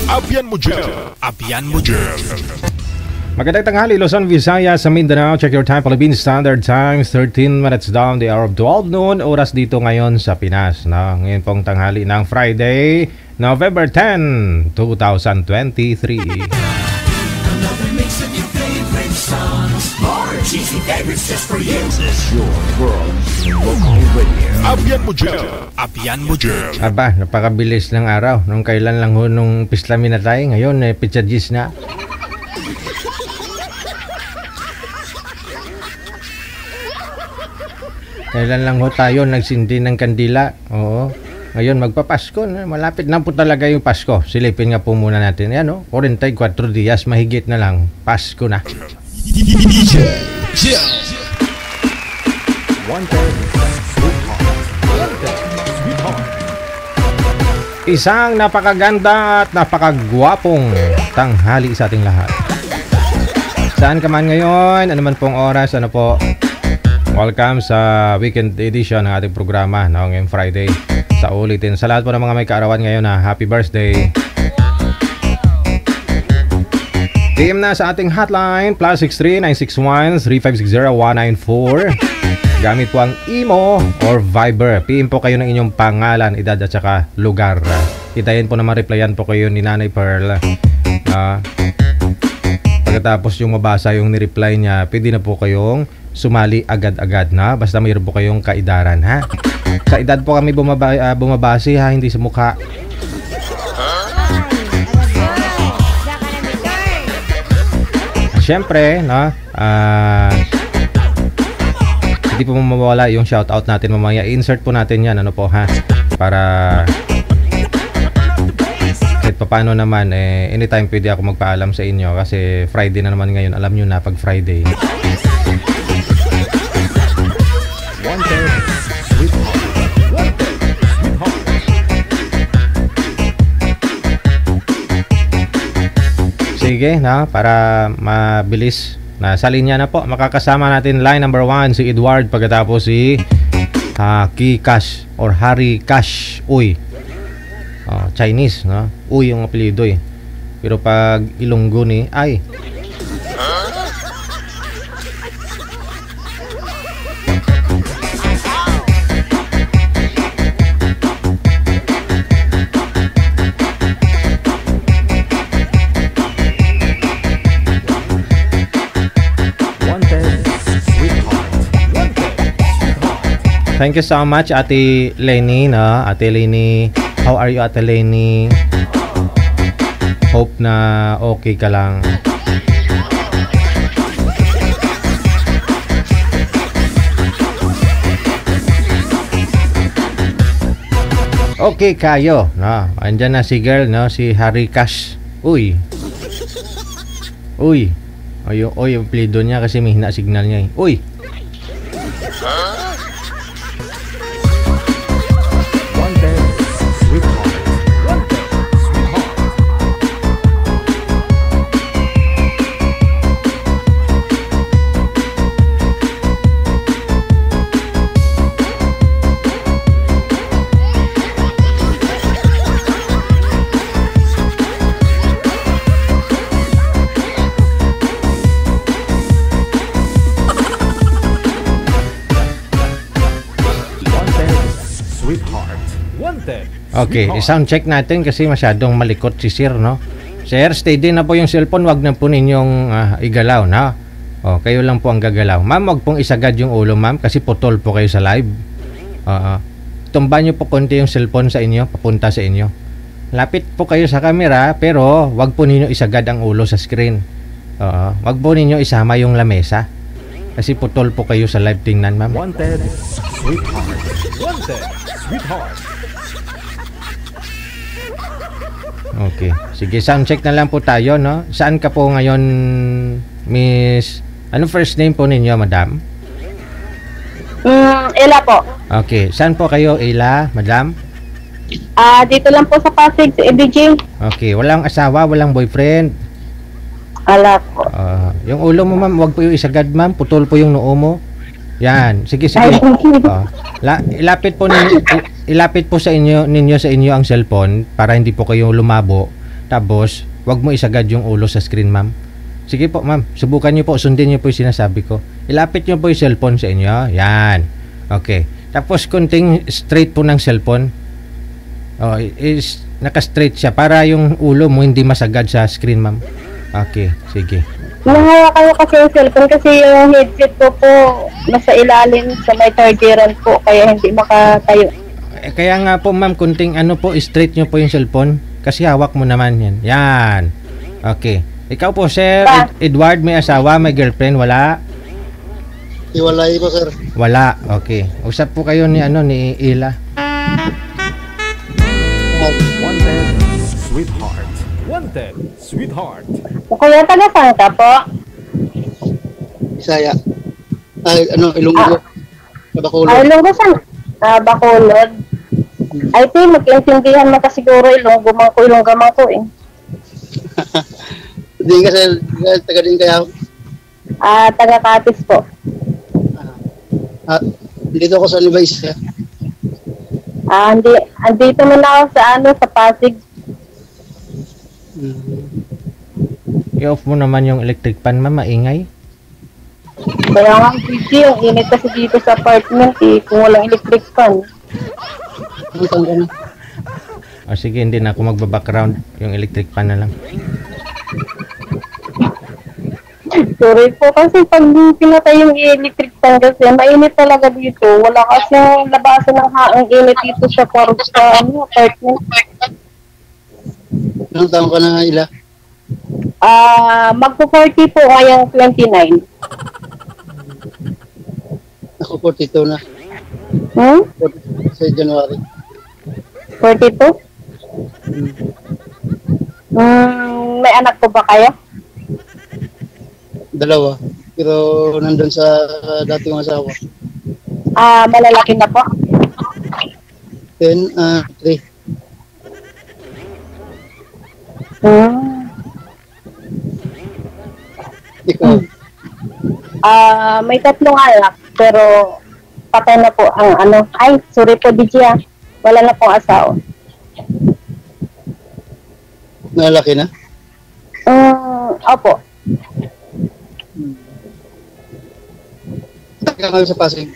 Abian mo dyan. Abian mo dyan. Magandang tanghali, Luzon, Visayas, sa Mindanao. Check your time, Philippine Standard Times, 13 minutes down the hour of 12 noon. Oras dito ngayon sa Pinas. Ngayon pong tanghali ng Friday, November 10, 2023. Another mix of your favorite songs. More cheesy favorites just for you. This is your world local radio. Abian mo dyan. Abian mo dyan. Aba, napakabilis ng araw. Nung kailan lang ho nung pislamin na tayo. Ngayon, pizza gis na. Kailan lang ho tayo nagsindi ng kandila. Oo. Ngayon magpapasko na. Malapit na po talaga yung Pasko. Silipin nga po muna natin. Yan o. 44 días mahigit na lang. Pasko na. Isang napakaganda at napakagwapong tanghali sa ating lahat. Saan ka man ngayon? Ano man pong oras? Ano po? Welcome sa weekend edition ng ating programa ngayong Friday. Sa ulitin sa lahat po ng mga may kaarawan ngayon na happy birthday. PM na sa ating hotline +63 961 3560 194. Gamit po ang Imo or Viber. PM po kayo ng inyong pangalan, edad at saka lugar. Itayin po naman replyan po kayo ni Nanay Pearl. Pagkatapos yung mabasa yung ni-reply niya, pwede na po kayong sumali agad-agad na. Basta mayroon po kayong kaidaran, ha? Sa edad po kami bumabase, ha? Hindi sa mukha. Siyempre, no? Hindi po mawawala yung shoutout natin mamaya. Insert po natin yan, ano po, ha? Para kahit paano naman, anytime pwede ako magpaalam sa inyo kasi Friday na naman ngayon. Alam nyo na pag Friday. Sige, na para mabilis na sa linya na po. Makakasama natin line number 1 si Edward, pagkatapos si Kikash or Hari Cash. Uy. Chinese, no? Uy yung apelyido eh. Pero pag Ilonggo ni ay. Thank you so much, Ate Lenny, no? Ate Lenny, how are you, Ate Lenny? Hope na okay ka lang. Okay kayo, no? Andyan na si girl, no? Si Hari Cash. Uy. Uy. Oy, yung plido niya kasi may hina signal niya eh. Uy. Okay, i-sound check natin kasi masyadong malikot si Sir, no? Sir, steady na po yung cellphone, wag na po ninyong igalaw, no? Kayo lang po ang gagalaw. Ma'am, wag pong isagad yung ulo, ma'am, kasi putol po kayo sa live. Tumba nyo po konti yung cellphone sa inyo, papunta sa inyo. Lapit po kayo sa camera, pero wag po ninyo isagad ang ulo sa screen. Wag po ninyo isama yung lamesa. Kasi putol po kayo sa live, tingnan, ma'am. Wanted, sweetheart. Wanted, sweetheart. Okay. Sige, sound check na lang po tayo, no? Saan ka po ngayon, Miss? Ano first name po ninyo, madam? Ella po. Okay. Saan po kayo, Ella, madam? Dito lang po sa Pasig, sa EBJ. Okay. Walang asawa, walang boyfriend? Wala po. Yung ulo mo, ma'am, wag po yung isagad, ma'am. Putol po yung noo mo. Yan. Sige, sige. Ilapit po sa inyo ang cellphone para hindi po kayo lumabo. Tapos, wag mo isagad yung ulo sa screen, ma'am. Sige po, ma'am. Subukan niyo po, sundin niyo po yung sinasabi ko. Ilapit niyo po yung cellphone sa inyo. Yan. Okay. Tapos, kunting straight po ng cellphone. Oh, is naka-straight siya para yung ulo mo hindi masagad sa screen, ma'am. Okay, sige. Nahawakan ko kasi yung cellphone kasi yung headset ko po nasa ilalim sa may targeran po kaya hindi makatayo. Kaya nga po, ma'am, kunting straight niyo po yung cellphone kasi hawak mo naman yan. Yan. Okay. Ikaw po, Sir Edward, may asawa, may girlfriend, wala? Iwalay ko, sir. Wala. Okay. Usap po kayo ni Ila. Wanted, sweetheart. Wanted, sweetheart. Kuya, taga-saan ka po? Bisaya. Ay, Ilonggo. Bacolod. Ay, Ilonggo saan? Bacolod. Ay, mag-intindihan mo kasi siguro Ilonggo man ko eh. Hindi ka, sir. Taga din kaya. Taga-Catis po. Dito ako sa Levi's. Andito mo na ako sa Pasig. I-off mo naman yung electric fan, ma'am, maingay. Kaya nga, Gigi, ang init kasi dito sa apartment eh, kung walang electric fan. O sige, hindi na ako magbabackground. Yung electric fan na lang. Sorry po, kasi pag pinatay yung electric fan kasi, mainit talaga dito. Wala kasi labasan ng haang init dito sa apartment. Anong taong ka na, Ila? Magpo-40 po ngayong 29. Ako 42 na. 42 sa January. 42? May anak po ba kayo? Dalawa. Pero nandun sa dating asawa. Malalaki na po? 10, 3. Ikaw? May 3 anak, pero patay na po ang Ay, sorry po, DJ. Wala na pong asawa. Nalaki na? Opo. Saan ka ngayon sa Pasig?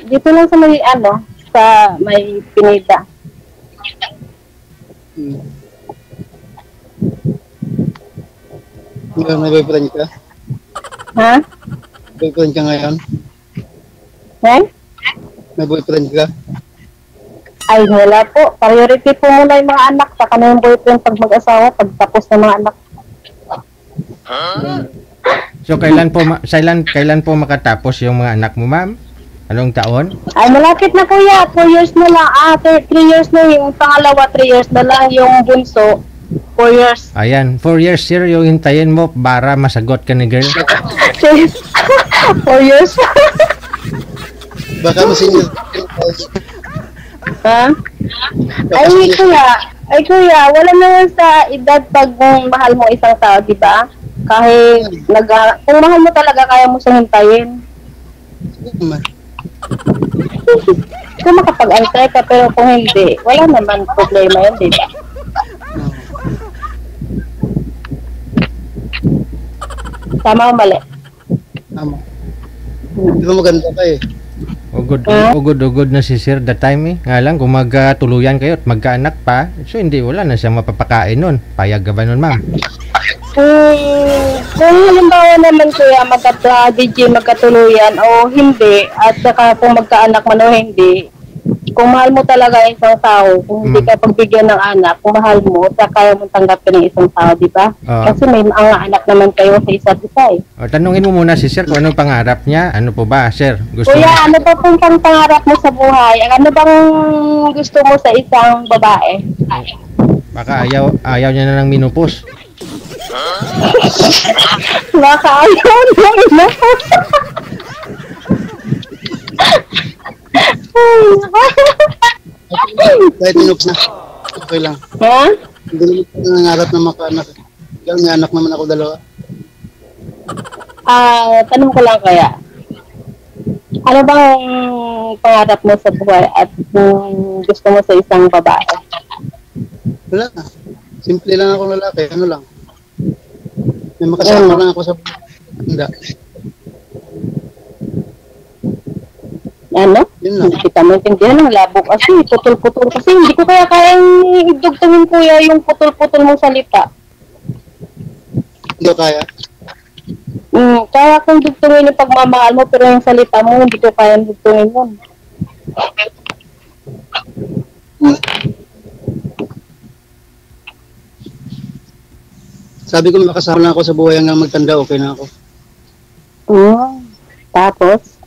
Dito lang sa may sa may Pineda. Ngayon, may boyfriend ka? Ha? Boyfriend ka ngayon? May boyfriend ka? Ay, wala po. Priority po muna yung mga anak. Saka na yung boyfriend pag mag-asawa, pag tapos ng mga anak. So, kailan po makatapos yung mga anak mo, ma'am? Anong taon? Ay, malapit na kuya. 4 years na lang. 3 years na yung pangalawa. 3 years na lang yung bunso. 4 years. Ayan, 4 years, sir, yung hintayin mo para masagot ka ni girl. 4 years? Baka masinyo. Ha? Ay kuya, wala naman sa edad pag mahal mo isang tao, di ba? Kahit kung mahal mo talaga, kaya mo siyang hintayin. Kung makapag-antay ka, pero kung hindi, wala naman problema yun, di ba? Tama o mali? Tama. Di ba maganda ka eh? Ugod na si sir that time eh. Nga lang, kung magtuluyan kayo at magkaanak pa, so hindi, wala na siyang mapapakain nun. Payag ka ba nun, ma'am? Kung halimbawa naman kuya, DJ magkatuluyan o hindi, at saka kung magkaanak man o hindi, kung mahal mo talaga isang tao, kung hindi ka pagbigyan ng anak, kung mahal mo, saka kaya mo tanggapin ng isang tao, di ba? Kasi may mga anak naman kayo sa isa't isa eh. Tanungin mo muna si sir kung anong pangarap niya. Ano po ba, sir? Kuya, ano pa pong pangarap mo sa buhay? Ano bang gusto mo sa isang babae? Baka ayaw niya na ng minupos. Baka ayaw na minupos. Kahit minups na. Okay lang. Ha? Hindi naman ko nangarap na makaanak. Kaya may anak naman ako 2. Tanong ko lang kaya. Ano bang pangarap mo sa buhay at gusto mo sa isang babae? Wala na. Simple lang ako lalaki. Ano lang. May makasama lang ako sa handa. Ano? Yun lang. Hindi kita maintindihan ng labo kasi putol-putol kasi hindi ko kaya kayang idugtungin kuya yung putol-putol mong salita. Hindi ko kaya. Kaya kung dugtungin yung pagmamahal mo pero yung salita mo hindi ko kaya dugtungin yun. Sabi ko makasama na ako sa buhay hanggang magtanda, okay na ako. Tapos?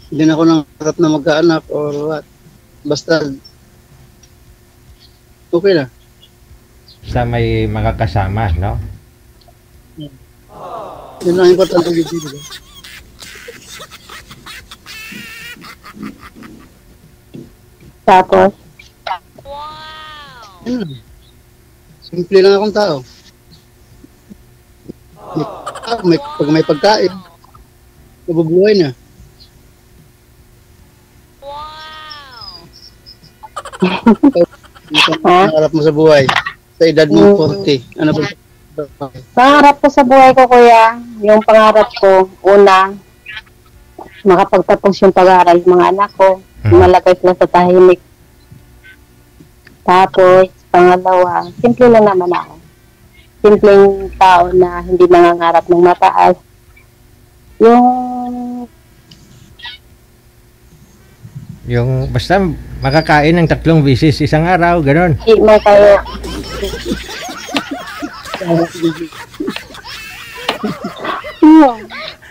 Hindi na ako nangarap na magkaanak or what. Basta, okay na. Sa may makakasama, no? Yun lang importante dito. Diba? Tapos? Yun lang. Simple lang akong tao. Pag may pagkain, nabubuhay na. Nangarap mo sa buhay. Sa edad mo 40. Ano ba? Pangarap ko sa buhay ko kuya, yung pangarap ko, una, makapagtapos yung pag-aaral ng mga anak ko, malagay sila sa tahimik. Tapos, pangalawa, simple lang naman ako. Simpleng tao na hindi nangangarap ng mataas. Yung basta makakain ng 3 beses isang araw, gano'n. Hindi mo kayo.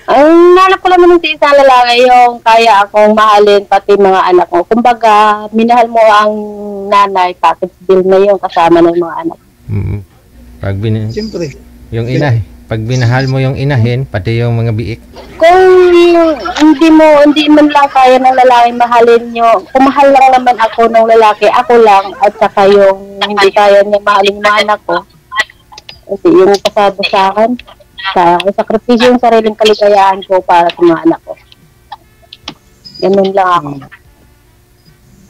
Ang nanap ko lang naman sa isang lalaki yung kaya akong mahalin pati mga anak ko. Kumbaga, minahal mo ang nanay, package deal na yung kasama ng mga anak. Pag Siyempre. yung ina, pag binahal mo yung inahin, pati yung mga biik. Kung hindi man lang kaya ng lalaki mahalin nyo, kung mahal lang naman ako ng lalaki, ako lang, at saka yung hindi kaya niya mahalin yung mga anak ko, kasi yung pasado sa akin, kaya ko sakripisyo yung sariling kaligayahan ko para sa mga anak ko. Ganun lang ako.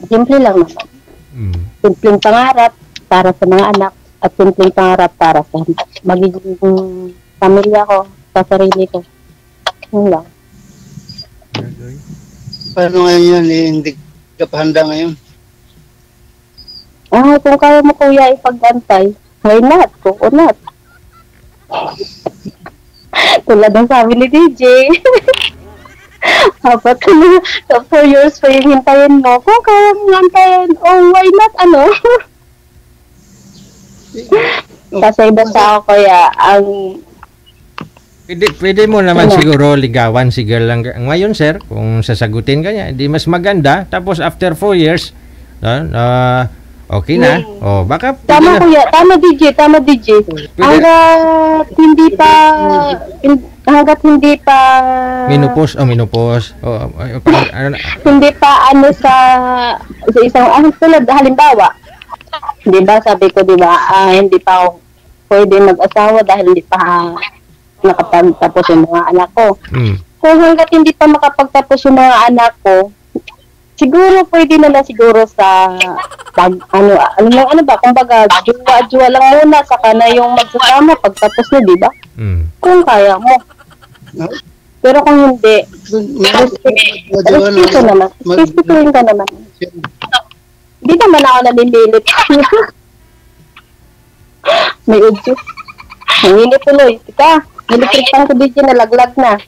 Simple lang naman. Simpleng pangarap para sa mga anak at simpleng pangarap para sa magiging pamilya ko, sa sarili ko. Yun lang. Paano ngayon yan? Hindi ka pa handa ngayon. Kung kaya mo kuya ipag-antay, why not? Kung not. Tulad ng sabi ni DJ. Apat na 4 years pa yung hintayin mo. Kung kaya mo antayin, why not, ano? Kasi basta ako kaya, Pwede mo naman siguro ligawan si girl lang. Ngayon, sir, kung sasagutin ka niya, di mas maganda. Tapos after 4 years, okay na. Baka tama kuya, tama DJ. Hanggat hindi pa minupos. hindi pa sa isang tulad halimbawa. 'Di ba sabi ko 'di ba, hindi pa ako pwede mag-asawa dahil hindi pa nakapagtapos yung mga anak ko. Kung hanggat hindi pa makapagtapos yung mga anak ko, siguro pwede na lang siguro sa ano ba, kumbaga juwa lang muna saka na yung magsasama pagtapos na, di ba? Kung kaya mo. Pero kung hindi, respeto naman. Respetuhin ka naman. Hindi naman ako namimilit. May udyo. Nanginit tuloy. Tika, electric pan ko dito, nalaglag na.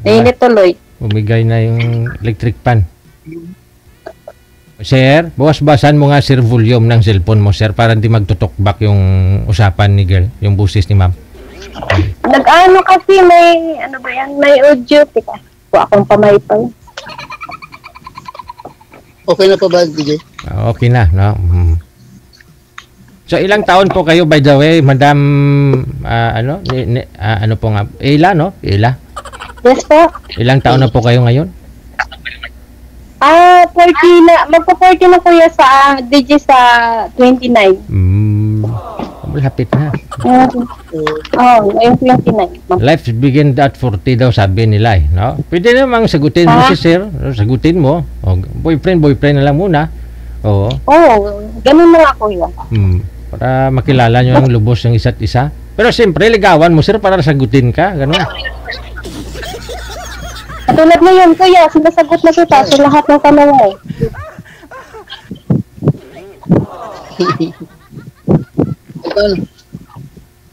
Nanginit tuloy. Umigay na yung electric pan. Sir, bawas-basan mo nga sir volume ng cellphone mo sir para hindi magtutok-back yung usapan ni girl, yung busis ni ma'am. Nag-ano kasi may, ano ba yan, may audio. Tika, kung akong pamaypay. Okay na pa ba, DJ? Okay na, no? So, ilang taon po kayo, by the way, Madam, ano po nga, Ela, no? Ela? Yes po. Ilang taon na po kayo ngayon? 40 na, magpa-40 na kuya sa DJ sa 29. Malapit na. Ngayon 29. Life begin at 40 daw sabi nila eh, no? Pwede namang sagutin mo si sir, sagutin mo. Boyfriend na lang muna. Oo. Ganun na nga kuya. Para makilala nyo ang lubos ng isa't isa. Pero siyempre, ligawan mo, sir, para sagutin ka. Ganun. Tulad na yun, kuya, sinasagot na kita sa lahat ng tanong mo.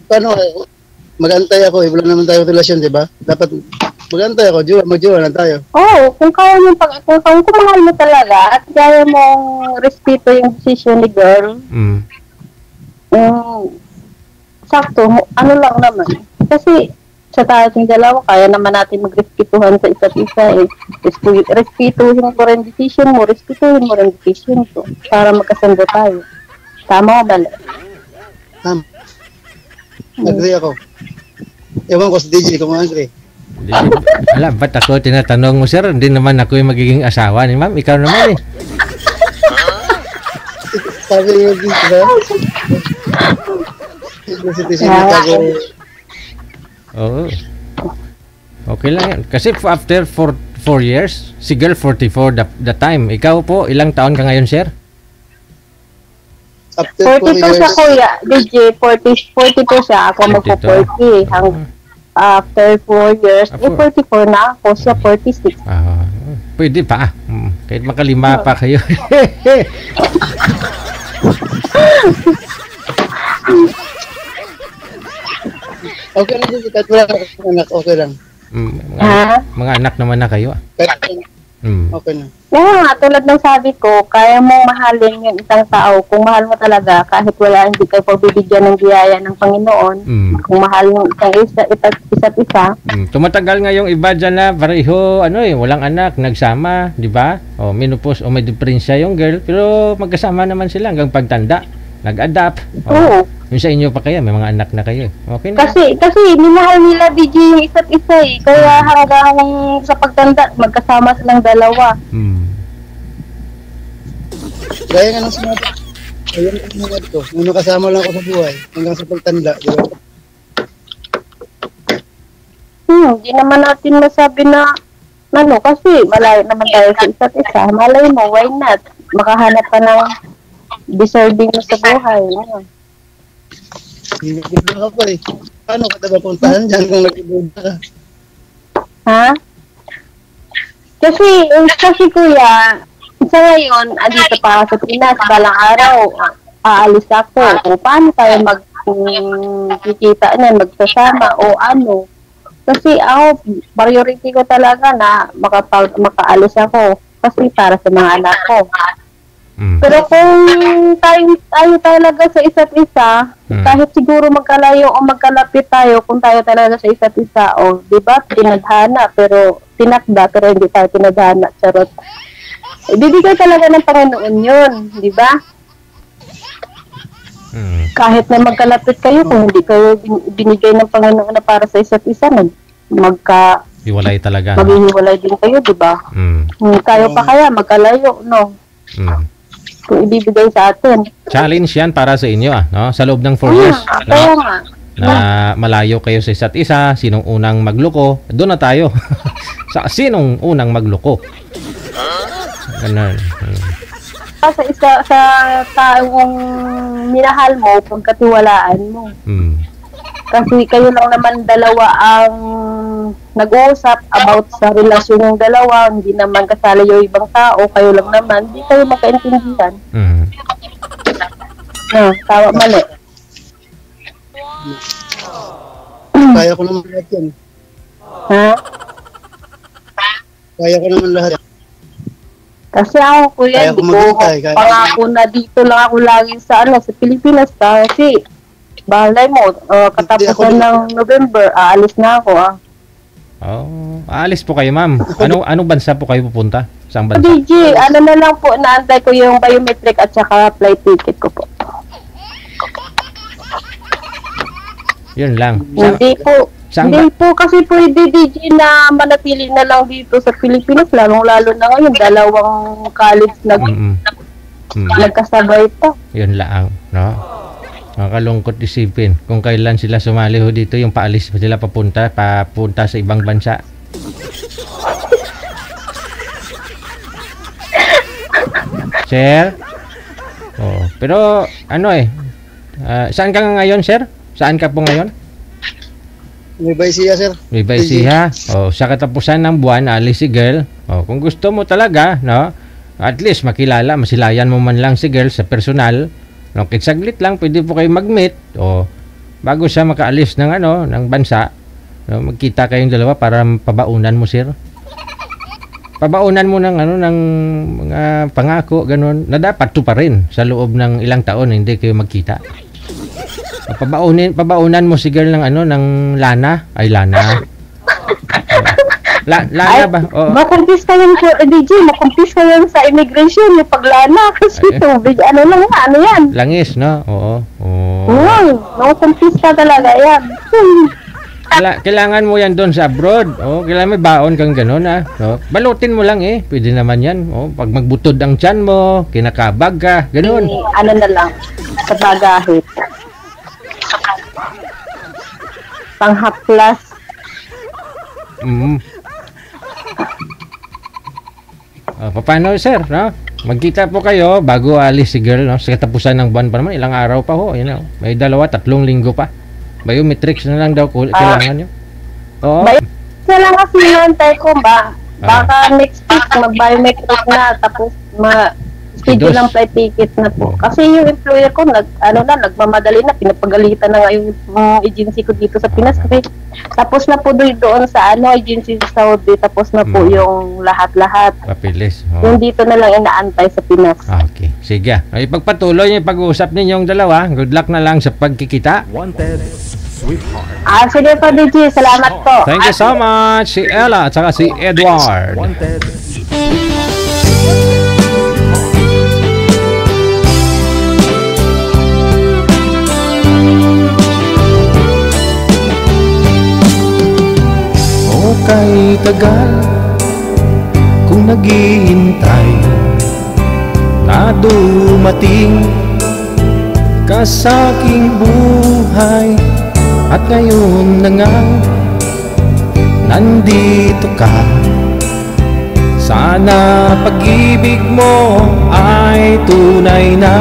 Paano, magantay ako, wala naman tayo relasyon, di ba? Dapat magantay ako, mag-jowa lang tayo. Kung kaya mo kung mahal mo talaga at kaya mong respeto yung decision ni girl, sakto, ano lang naman. Kasi sa ating dalawa, kaya naman natin magrespetuhan sa isa't isa eh. Respetuhin mo rin decision mo, respetuhin mo rin decision ko para magkasanda tayo. Tama o bali? Agree ako. Ewan ko sa DJ kung agree. Alam, ba't ako tinatanong mo, sir? Hindi naman ako yung magiging asawa ni ma'am. Ikaw naman eh. Sabi mo din, diba? Oo. Okay lang yan. Kasi after 4 years, si girl 44 the time. Ikaw po, ilang taon ka ngayon, sir? After 42 siya kuya, DJ, 42 siya, ako 42. magpo-40. After 4 years, 44 na ako, siya 46. Pwede pa. Kahit makalima pa kayo. Okay lang din, kahit wala akong anak, okay lang. Mga anak naman na kayo. Okay na. Nga, tulad ng sabi ko, kaya mong mahalin yung isang tao. Kung mahal mo talaga, kahit wala, hindi kayo pagbibigyan ng biyaya ng Panginoon. Kung mahal mo isa't isa. Tumatagal nga yung iba dyan na pareho, walang anak, nagsama, di ba? Menopause o may depresya yung girl, pero magkasama naman sila hanggang pagtanda. Nag-adapt. Oo. Yung sa inyo pa kaya, may mga anak na kayo. Okay na. Kasi minahal nila DJ yung isa't isa eh. Kaya hanggang sa pagtanda, magkasama silang dalawa. Gaya nga ng sinabi. Ayun ang mga ito. Nung nakasama lang ako sa buhay, hanggang sa pagtanda, di ba? Hindi naman natin masabi na kasi malayo naman tayo sa isa't isa. Malay mo, why not? Makahanap ka ng deserving mo sa buhay. Nag-iba ka pa eh. Paano ka taga puntahan dyan kung nag-iba ka? Ha? Kasi kuya, sa ngayon, andito pa ako sa Pinas, balang araw, aalis ako. Kung paano tayo magkikita na, magsasama o ano. Kasi ako, priority ko talaga na makaalis ako. Kasi para sa mga anak ko. Pero kung tayo talaga sa isa't isa, kahit siguro magkalayo o magkalapit tayo, kung tayo talaga sa isa't isa, di ba, tinadhana, pero tinakda, pero hindi tayo tinadhana, charot. Ibibigay talaga ng Panginoon yun, di ba? Kahit na magkalapit kayo, kung hindi kayo binigay ng Panginoon na para sa isa't isa, hiwalay talaga. Maghihiwalay din kayo, di ba? Tayo pa kaya, magkalayo, no? Kung ibibigay sa atin. Challenge yan para sa inyo, no? Sa loob ng 4 years. Na malayo kayo sa isa't isa, sinong unang magloko, doon na tayo. Sa sinong unang magloko. Ganun. Sa taong minahal mo, pagkatiwalaan mo. Kasi kayo lang naman dalawa ang nag-uusap about sa relasyon ng dalawa, hindi naman kasali yung ibang tao, kayo lang naman, hindi kayo magkaintindihan. Tama, mali. Kaya ko naman lahat yan. Ha? Kaya ko naman lahat yan. Kasi ako, kuya, hindi ko pangako na dito lang ako lagi sa Pilipinas. Kasi balay mo, katapusan ng November, aalis na ako. Aalis po kayo, ma'am. Anong bansa po kayo pupunta? Saan bansa? DJ, na lang po, naantay ko yung biometric at saka flight ticket ko po. Yun lang. Hindi po kasi pwede DJ na manatili na lang dito sa Pilipinas, lalong-lalo na ngayon, dalawang college nagkasabay pa. Yun lang, no? Nakakalungkot isipin kung kailan sila sumali ho dito, yung paalis pa sila papunta sa ibang bansa. Sir? Pero ano saan ka nga ngayon, sir? Saan ka po ngayon? May siya, sir. May siya. Sa katapusan ng buwan, alis si girl. Kung gusto mo talaga, no? At least makilala, masilayan mo man lang si girl sa personal. No, saglit lang pwede po kayo mag-meet bago siya makaalis ng ng bansa. No, magkita kayong dalawa para pabaunan mo, sir. Pabaunan mo ng ng mga pangako ganun na dapat tuparin sa loob ng ilang taon hindi kayo magkita. Pabaunan mo si girl ng ng lana. Lana ba? Makumpis ka yung DJ, makumpis ka yung sa immigration, yung paglana. Kasi tubig, lang yan? Langis, no? Oo. Makumpis ka talaga yan. Kailangan mo yan doon sa abroad. Kailangan may baon kang gano'n, no? Balutin mo lang pwede naman yan. Pag magbutod ang tiyan mo, kinakabag ka, gano'n. Na lang, sa bagahit. Panghaplas. Paano, sir, no? Magkita po kayo bago alis si girl, no? Sa katapusan ng buwan pa naman, ilang araw pa may 2-3 linggo pa. Biometrics na lang daw kailangan nyo. Oo. Biometrics na lang kasi nantay ko ba? Baka next week mag-biometric na tapos schedule ng flight ticket na po. Kasi yung employer ko nagmamadali na, pinapagalitan na nga yung agency ko dito sa Pinas kasi tapos na po doon sa agency sa Saudi, tapos na po yung lahat-lahat. Papilis. Yung dito na lang inaantay sa Pinas. Okay. Sige. Ipagpatuloy yung pag-uusap ninyong dalawa. Good luck na lang sa pagkikita. Wanted, Sweetheart. Sige po, DJ. Salamat po. Thank you so much. Si Ella at saka si Edward. Wanted, kay tagal kung naghihintay na dumating ka sa aking buhay at ngayon na nga nandito ka. Sana pag-ibig mo ay tunay na.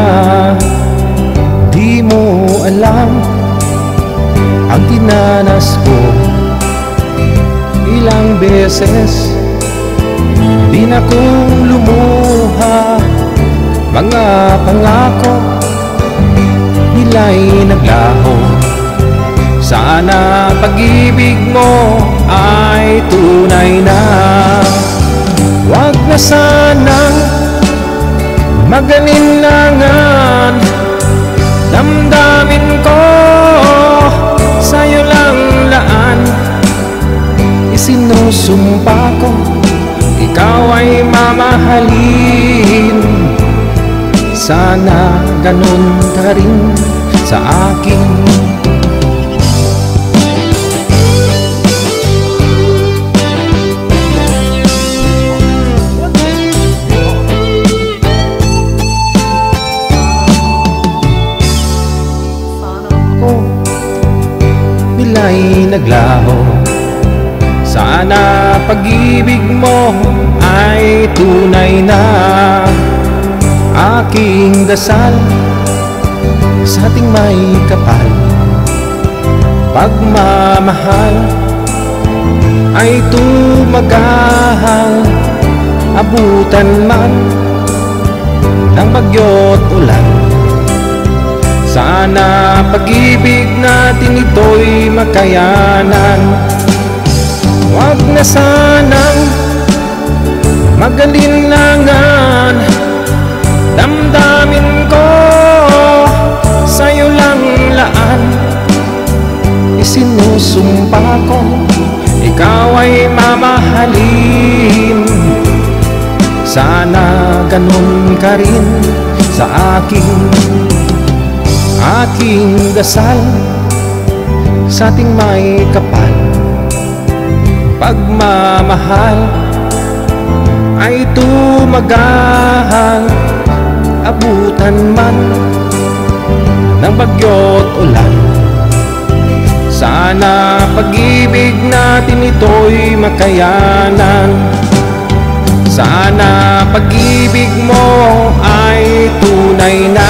Di mo alam ang dinanas ko. Ilang beses di na kong lumuha, mga pangako nila'y naglaho. Sana pag-ibig mo ay tunay na. Huwag na sanang magalinlangan, damdamin ko sa'yo lang laan. Sinusumpa ko, ikaw ay mamahalin. Sana ganun ka rin sa akin. Nila'y naglaho. Sana pag-ibig mo ay tunay na. Aking dasal sa ating may kapal, pagmamahal ay tumagahal. Abutan man ng bagyo't ulan, sana pag-ibig natin ito'y makayanan. Huwag na sanang magalinlangan, damdamin ko sa'yo lang laan. Isinusumpa ko, ikaw ay mamahalin. Sana ganun ka rin sa aking dasal sa ating may kapal. Pagmamahal ay tumagahal. Abutan man ng bagyo't ulan, sana pag-ibig natin ito'y makayanan. Sana pag-ibig mo ay tunay na.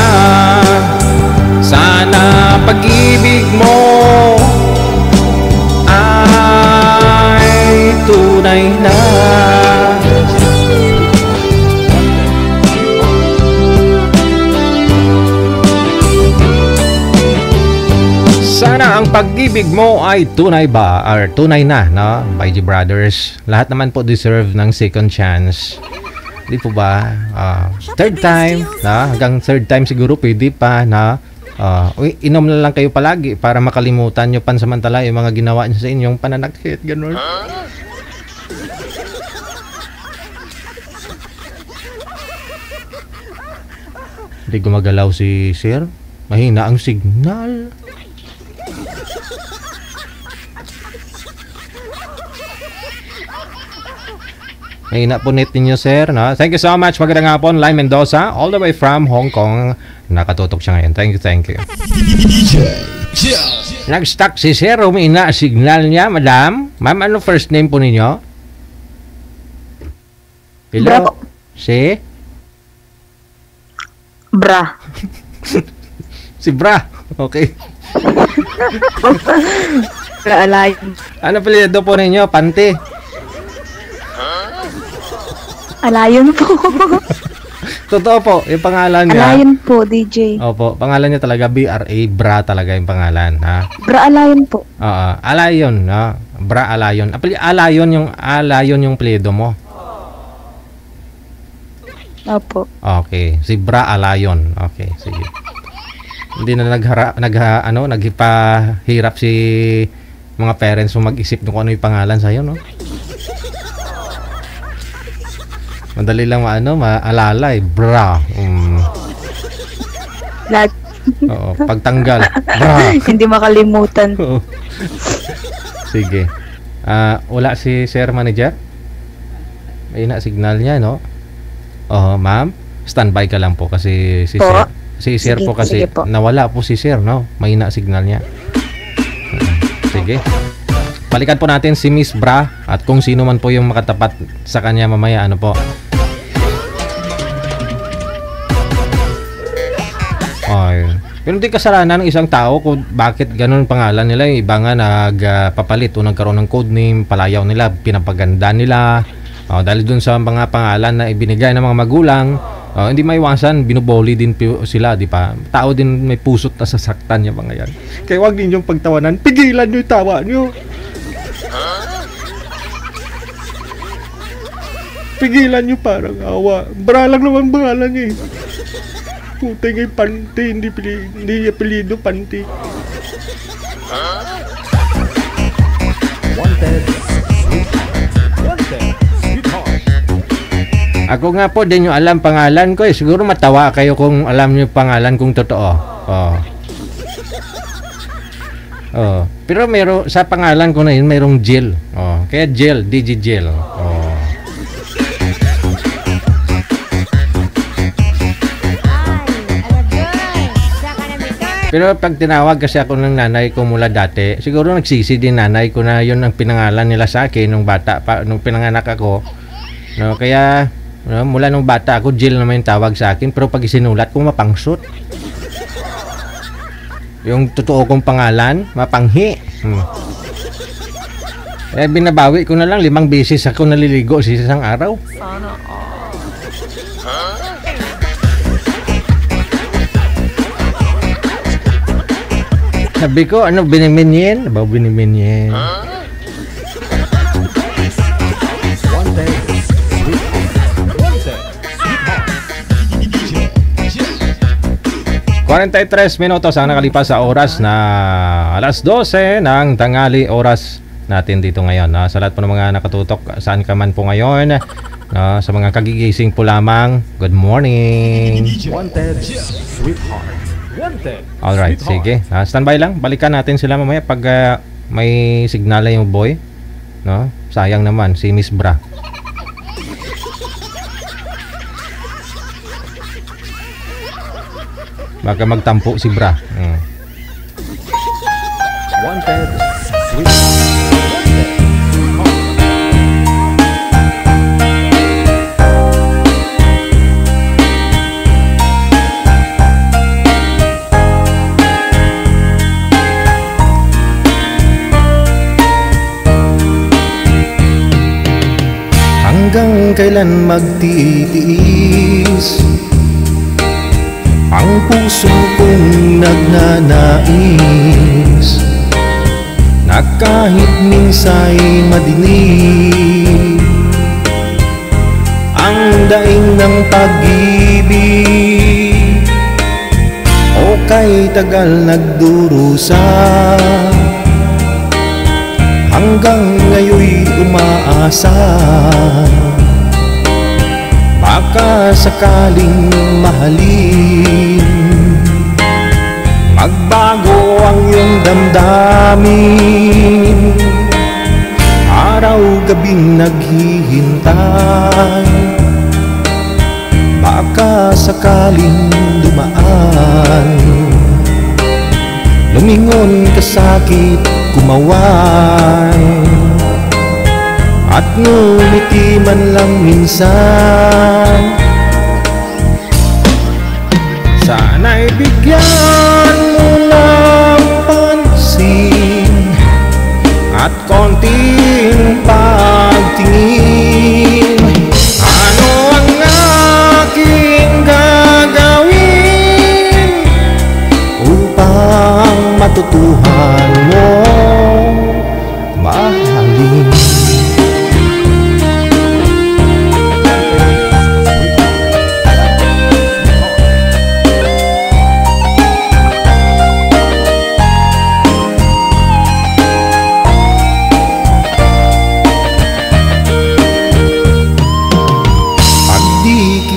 pag-ibig mo ay tunay ba or tunay na, no? By G Brothers. Lahat naman po deserve ng second chance. Di po ba? Third time, na? Hanggang third time siguro pwede pa na inom na lang kayo palagi para makalimutan nyo pansamantala yung mga ginawa nyo sa inyong pananakit. Ganun. Hindi gumagalaw si Sir. Mahina ang signal. Mahina po net ninyo, Sir. No? Thank you so much. Magandang hapon, Lai Mendoza. All the way from Hong Kong. Nakatutok siya ngayon. Thank you. Nag-stuck si Sir. Umina signal niya, Madam. Ma'am, ano first name po ninyo? Hello? Bra. Si? Bra. Si Bra. Okay. Bra Alayon. Ano apelyido po ninyo? Panty. Alayon po. Totoo po, yung pangalan niya. Alayon po, DJ. Opo, pangalan niya talaga BRA, Bra talaga yung pangalan, ha. Bra Alayon po. Oo, Alayon, no. Bra Alayon. Alayon yung apelyido mo. Opo. Okay, si Bra Alayon. Okay, sige. Hindi na naghipahirap si mga parents mo mag-isip kung ano yung pangalan sa'yo, no? Madali lang maalala eh. Bra. Oo, pagtanggal. Bra. Hindi makalimutan. Sige. Wala si Sir Manager? May signal niya, no? Oh, ma'am. Standby ka lang po kasi si Po? Sir. Si Sir Sige, po kasi sige po. nawala po si Sir, no? May signal niya. Sige. Balikan po natin si Miss Bra at kung sino man po yung makatapat sa kanya mamaya, ano po. Ay. Pero hindi kasalanan ng isang tao kung bakit ganun pangalan nila. Iba nga nagpapalit o nagkaroon ng codename, palayaw nila, pinapaganda nila. Dahil dun sa mga pangalan na ibinigay ng mga magulang, hindi maiwasan, binuboli din sila, di pa? Tao din may pusot na sasaktan yung mga yan. Kaya huwag ninyong pagtawanan, pigilan nyo yung tawa nyo. Pigilan nyo, parang awa. Bra lang naman pangalan niya eh. Putay ngay Panty, hindi apelido Panty. Ako nga po, din nyo alam pangalan ko eh. Siguro matawa kayo kung alam nyo pangalan kung totoo. Pero sa pangalan ko na yun, mayroong Jill. Kaya Jill, DJ Jill. Pero pag tinawag kasi ako ng nanay ko mula dati, siguro nagsisi din nanay ko na yun ang pinangalan nila sa akin nung bata pa, nung pinanganak ako. No, kaya mula nung bata ako, Jill naman yung tawag sa akin, pero pag isinulat ko, mapangsot. Yung totoo kong pangalan, mapanghi. Binabawi ko na lang, 5 beses ako naliligo sa isang araw. Sabi ko, ano, biniminyen? Ba, biniminyen? Tres minutos ang nakalipas sa oras na alas 12 ng tanghali, oras natin dito ngayon. Sa lahat po ng mga nakatutok, saan ka man po ngayon, sa mga kagigising po lamang, good morning. Wanted, sweetheart. Alright, sige. Standby lang. Balikan natin sila mamaya pag may signal yung boy. No? Sayang naman si Miss Bra. Baka magtampo si Bra. Wanted, sweetheart. Hanggang kailan magtitiis ang puso kong nagnanais na kahit minsa'y madinig ang daing ng pag-ibig, o kay tagal nagdurusa, hanggang ngayon'y umaasa, baka sakaling mahalin, magbago ang iyong damdamin. Araw-gabing naghihintay, baka sakaling dumaan, lumingon ka sakit kumaway, at ngumiti man lang minsan. Sana'y bigyan mo ng pansin at konting pagtingin. Ano ang aking gagawin upang matutuhan mo mahalin?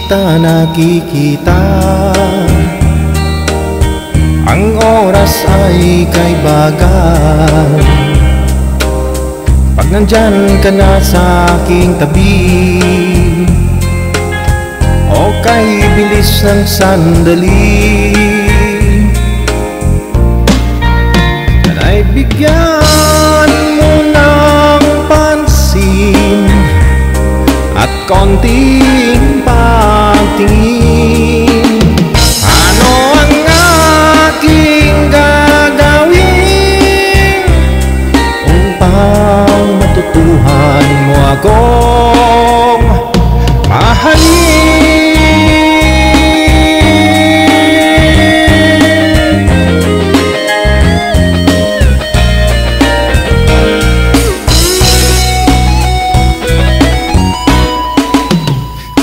Kita nakikita, ang oras ay kay bagal. Pag nandyan ka na sa aking tabi, o kay bilis ng sandali, sana'y bigyan mo ng pansin at konting pagtingin. Ano ang aking gagawin upang matutuhan mo akong mahalin?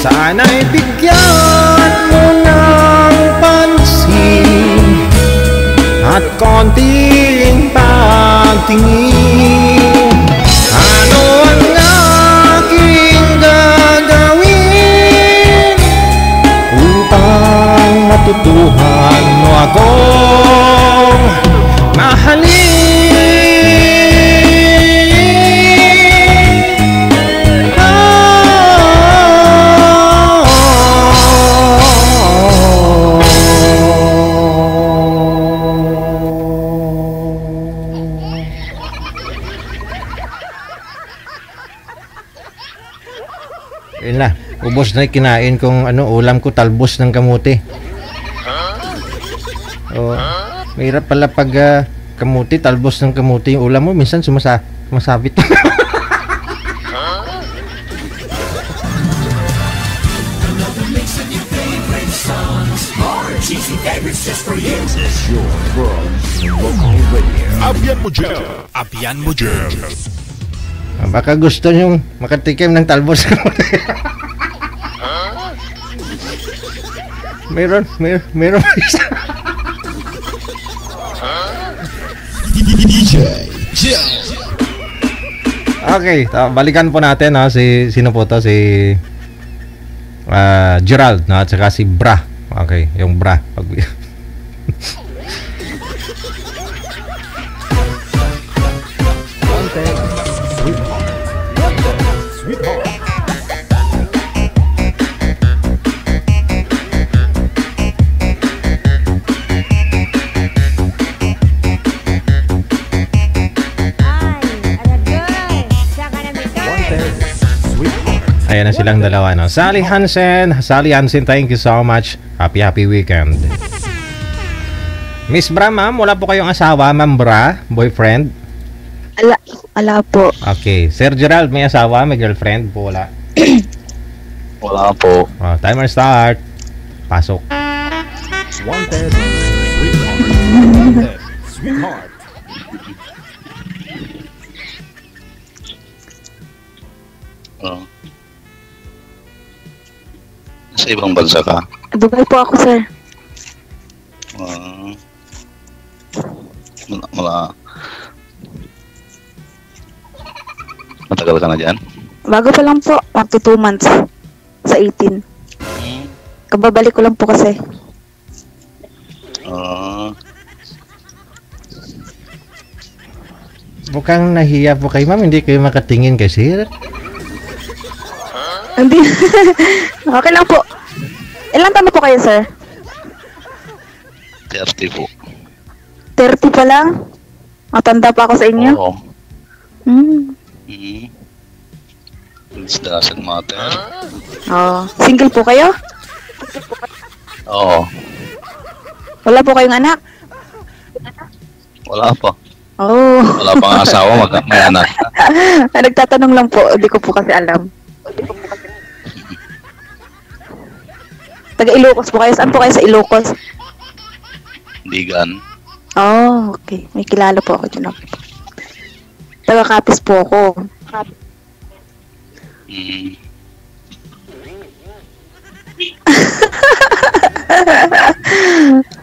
Sana'y bigyan mo ng pansin at konting pagtingin. Ano ang aking gagawin upang matutuhan mo akong mahalin? Yun na, ubos na yung kinain kong ulam ko, talbos ng kamuti. Oh, mahirap pala pag kamuti, talbos ng kamuti yung ulam mo, minsan sumasabit. Abian mo dyan. Baka gusto nyong makatikim ng talbos. Meron isa. Okay, balikan po natin sino po to, si Gerald, no, at saka si Bra. Okay, yung Bra. Ayan na silang dalawa, no? Sally Hansen, thank you so much. Happy weekend. Miss Bra, ma'am, wala po kayong asawa, ma'am Bra? Boyfriend? Ala po. Okay. Sir Gerald, may asawa, may girlfriend po? Wala. Wala po. Oh, timer start. Pasok. Wanted, sweetheart. Wanted, sweetheart. Oh. Sa ibang bansa ka? Dubai po ako, sir. Matagal ka na dyan? Bago pa lang po. Up to 2 months. Sa 18. Kababalik ko lang po kasi. Mukhang nahiya po kayo, ma'am. Hindi kayo makatingin kay sir. Hindi. Okay lang po. Ilang taon na po kayo, sir? 30 po. 30 pa lang? Matanda pa ako sa inyo? Oo. It doesn't matter. Oh. Single po kayo? Oo. Wala po kayong anak? Wala pa. Oh. Wala pang asawa, may anak. Nagtatanong lang po. Hindi ko po kasi alam. Taga Ilocos po kayo. Saan po kayo sa Ilocos? Bigan. Oh, okay. May kilala po ako dyan. Taga Capiz po ako.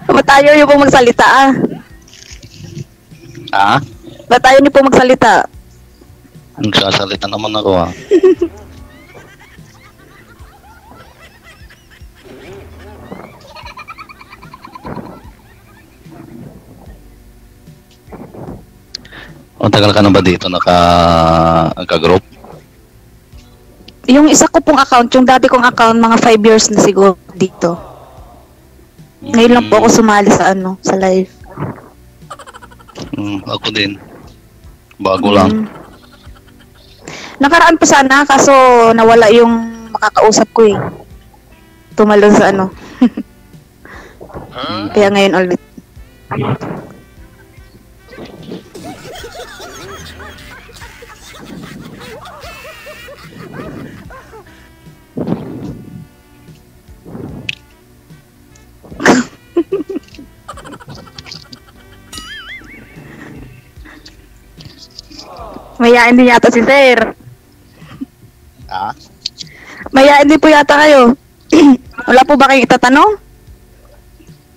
Matayo niyo po magsalita ah. Ha? Matayo niyo po magsalita. Nagsasalita naman ako ah. Tagal ka na ba dito naka-group? Yung isa ko pong account, yung dati kong account, mga 5 years na siguro dito. Ngayon lang po ako sumali sa sa live. Ako din. Bago lang. Nakaraan pa sana, kaso nawala yung makakausap ko eh. Tumalon sa Kaya ngayon ulit. Mayain din yata si sir. Ah? Mayain din po yata kayo. Wala po ba kayong itatanong?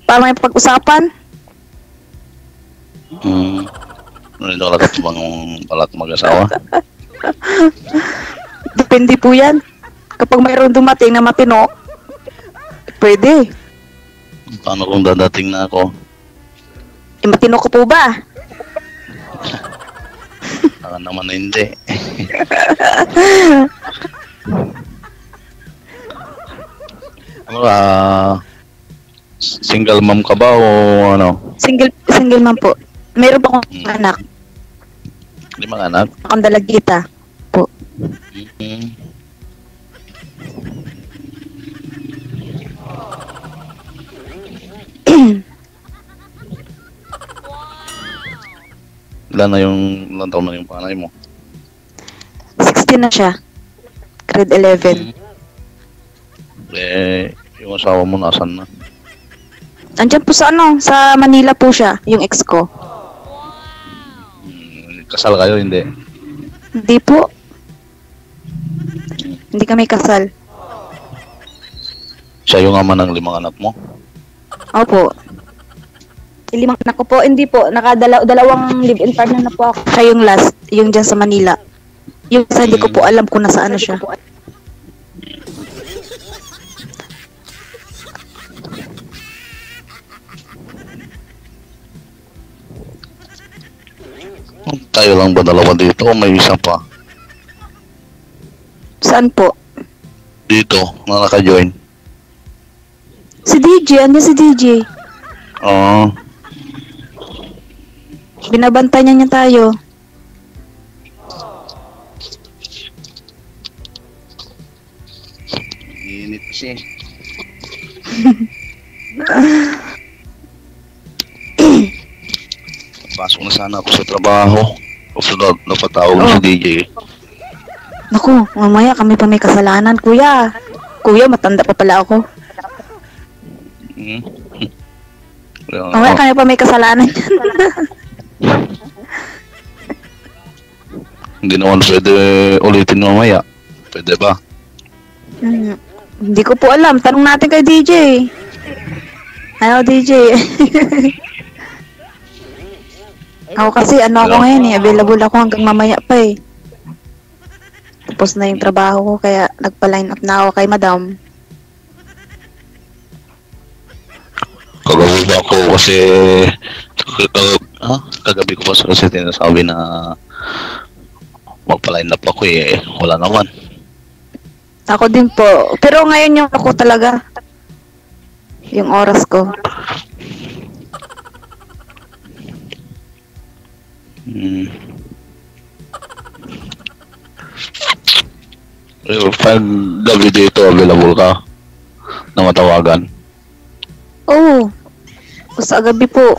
Para may pag-usapan? Nandito ka lang bang balat mag-asawa? Depende po yan. Kapag mayroon dumating na matino, pwede. Paano kung dadating na ako? Matino ko po ba? Saka naman na hindi. Single mom ka ba o ano? Single mom po. Meron pa akong anak. 5 anak? Akong dalagita po. Ilan taon na yung panay mo? 16 na siya. Grade 11. Yung asawa mo nasan na? Andyan po sa sa Manila po siya, yung ex ko. Kasal kayo, hindi? Hindi po. Hindi kami kasal. Siya yung ama ng 5 anak mo? Opo. 5 anak ko po, hindi po. Dalawang live-in partner na po ako. Siya yung last, yung dyan sa Manila. Yung isa, hindi ko po alam kung nasaan na siya. Tayo lang ba dalawa dito o may isa pa? Saan po? Dito, na naka-join. Si DJ, ano si DJ? Oo. Binabantayan niya tayo. Init kasi. Pasok na sana ako sa trabaho. Kasi napatawag si DJ. Naku, mamaya kami pa may kasalanan, kuya. Kuya, matanda pa pala ako. Mamaya kami pa may kasalanan. Hindi naman pwede ulitin mamaya. Pwede ba? Hindi ko po alam. Tanong natin kay DJ. Ano, DJ? Ako kasi, ako ngayon eh. Available ako hanggang mamaya pa eh. Tapos na yung trabaho ko, kaya nagpa-line up na ako kay madam. Kagabi ako kasi kagabi ko pa sa kasi sinasabi na magpa-line up ako eh. Wala naman. Ako din po. Pero ngayon yung ako talaga. Yung oras ko. Pag gabi dito available ka na matawagan? Oo. Sa gabi po.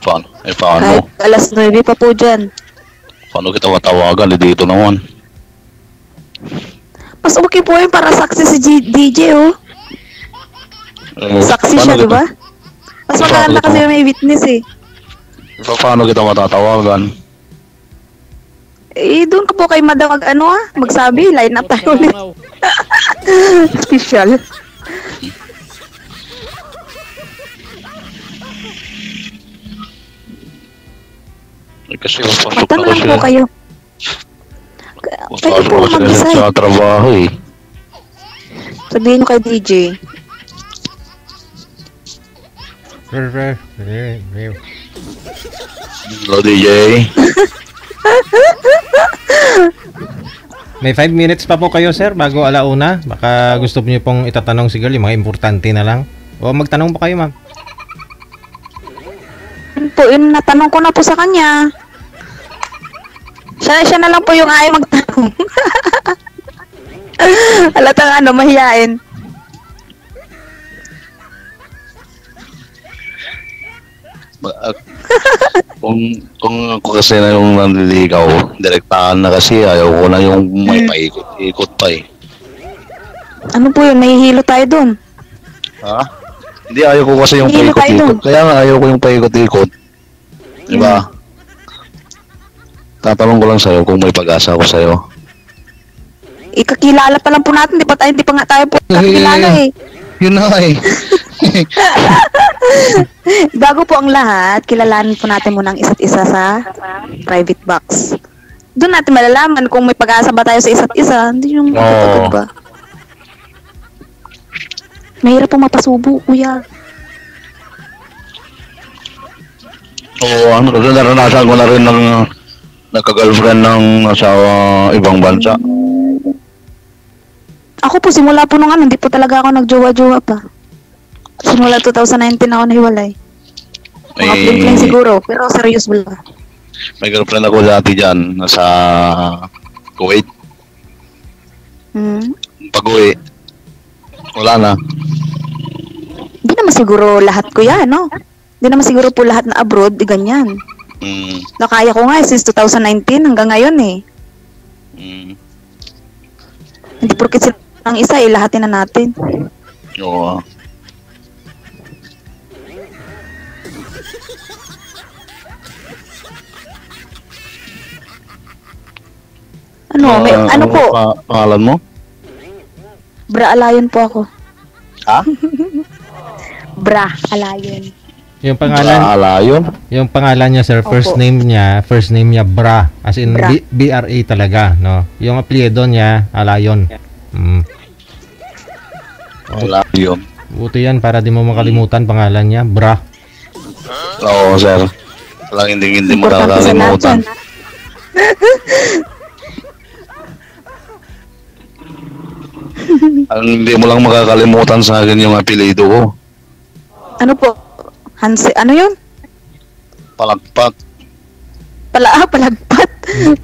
Paano? Kahit alas 9 pa po dyan. Paano kita matawagan? Dito naman. Mas okay po yun para saksi si DJ, oh. Saksi siya, diba? Mas maganda kasi may witness, eh. Paano kita matatawagan? Doon ka po kay madam magsabi, line up tayo ulit. Official. Kasi papasok Magtanong na lang kasi. po kayo. Pwede po mag-decide. Sa trabaho eh. Sabihin nyo kay DJ. Hello DJ. May 5 minutes pa po kayo, sir, bago alauna. Baka gusto niyo pong itatanong siguro yung mga importante na lang. O magtanong pa kayo, ma'am. Po, yun natanong ko na po sa kanya. Siya na lang po yung ayaw magtanong. Halatang mahiyain. Kung ako kasi na yung nanliligaw, direktahan na kasi ayaw ko na yung may paikot-ikot pa eh. Ano po yun? Nahihilo tayo dun. Ha? Hindi, ayaw ko kasi yung Hihilo tayo paikot-ikot. dun. Kaya nga ayaw ko yung paikot-ikot. Diba? Tatanong ko lang sa'yo kung may pag-asa ako sa'yo. Ikakilala pa lang po natin. Di pa nga tayo po kakilala eh. Yun na eh. Bago po ang lahat, kilalanin po natin muna ang isa't isa sa private box. Doon natin malalaman kung may pag-asa ba tayo sa isa't isa. Hindi yung agad ba? Mahirap po mapasubo, kuya. Oo, kasi naranasan ko na rin ng nagka-girlfriend ng nasa ibang bansa. Ako po, simula po nung hindi po talaga ako nagjowa-jowa pa. Simula 2019 ako nahiwalay. Mga fling-fling siguro, pero serious wala. May girlfriend ako dati dyan, nasa Kuwait. Pag-uwi, wala na. Hindi naman siguro lahat ko yan, no? Hindi naman siguro po lahat na abroad, ganyan. Nakaya ko nga since 2019 hanggang ngayon eh. Hindi porket sila ang isa, lahatin na natin. Oo. Ano po? Pangalan mo? Bra Alayon po ako. Ha? Bra Alayon. Yung pangalan, Alayon? yung pangalan niya, sir, first name niya Bra, as in Bra. BRA talaga, no? Yung apelyido niya, Alayon. Alayon. Buti yan para di mo makalimutan pangalan niya, Bra. Oo, sir. Walang hindi mo Importante sa nakakalimutan. lahat yan. Ang hindi mo lang makakalimutan sa akin yung apelido ko. Ano po? Hanse, ano yun? Palagpat. Palagpat.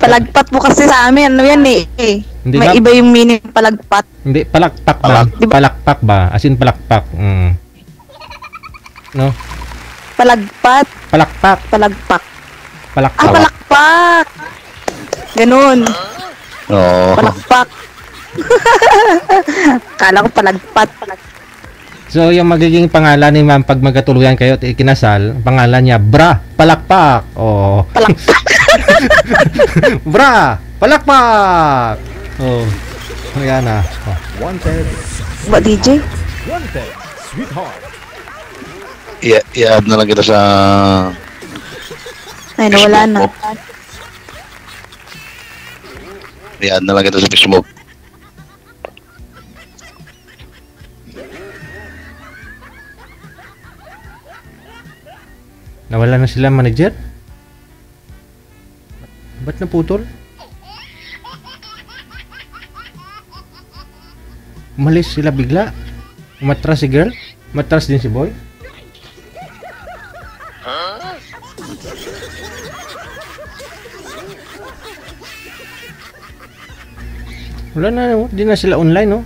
Palagpat po kasi sa amin. Ano yan eh. Hindi May nga- iba yung meaning ng palagpat. Hindi, palakpak ba? Palakpak ba? As in palakpak. No? Palagpat. Palakpak. Palagpak. Palakpak. Palakpak. Ganun. Oo. Palakpak. Kala ko palagpat. So, yung magiging pangalan ni ma'am pag magkatuluyan kayo at ikinasal, pangalan niya, Bra, Palakpak. Oh. Palakpak. Bra, Palakpak. Oh. Ayan na. Oh. Wanted. Ba, DJ? Wanted. Sweetheart. I-add na lang kita sa... Ay, nawala na. I-add na lang kita sa Facebook. Nawala na sila, manager? Ba't naputol? Umalis sila bigla. Umatras si girl. Umatras din si boy. Wala na, di na sila online, no?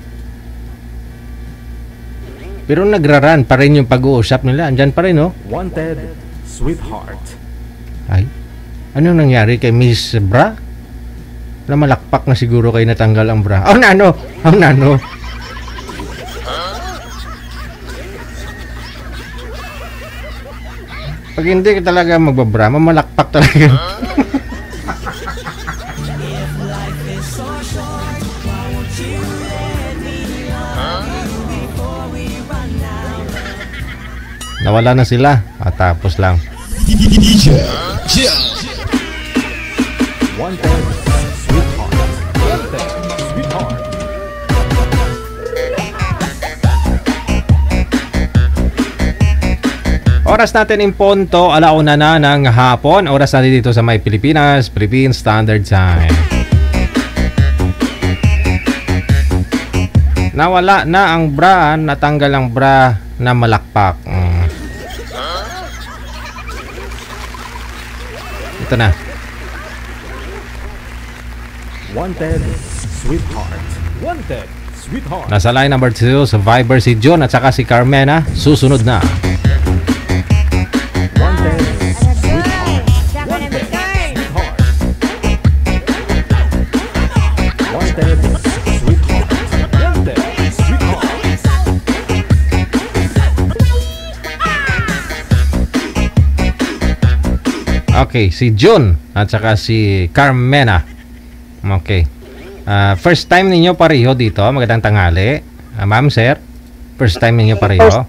Pero nagraran pa rin yung pag-uusap nila. Andyan pa rin, no? Wanted. Sweetheart. Ay, ano nangyari kay Miss Bra? Na malakpak na siguro kayo natanggal ang bra. Oh, nano! Oh, nano! Pag hindi ka talaga magbabra, mamalakpak talaga. Nawala na sila. Tapos lang. Wanted. Sweetheart. Wanted. Sweetheart. Oras natin in Ponto, 1:00 na ng hapon. Oras natin dito sa May Pilipinas, Philippine Standard Time. Nawala na ang bra, natanggal ang bra na malakpak. Ito na. Wanted. Sweetheart. Wanted. Sweetheart. Nasa line number 2 sa Viber si John at saka si Carmena. Susunod na. Wanted. Sweetheart. Wanted. Sweetheart. Wanted. Sweetheart. Wanted. Sweetheart. Okay, si John at saka si Carmena. Okay. First time ninyo pareho dito. Magandang tanghali. Ma'am, sir. First time ninyo pareho.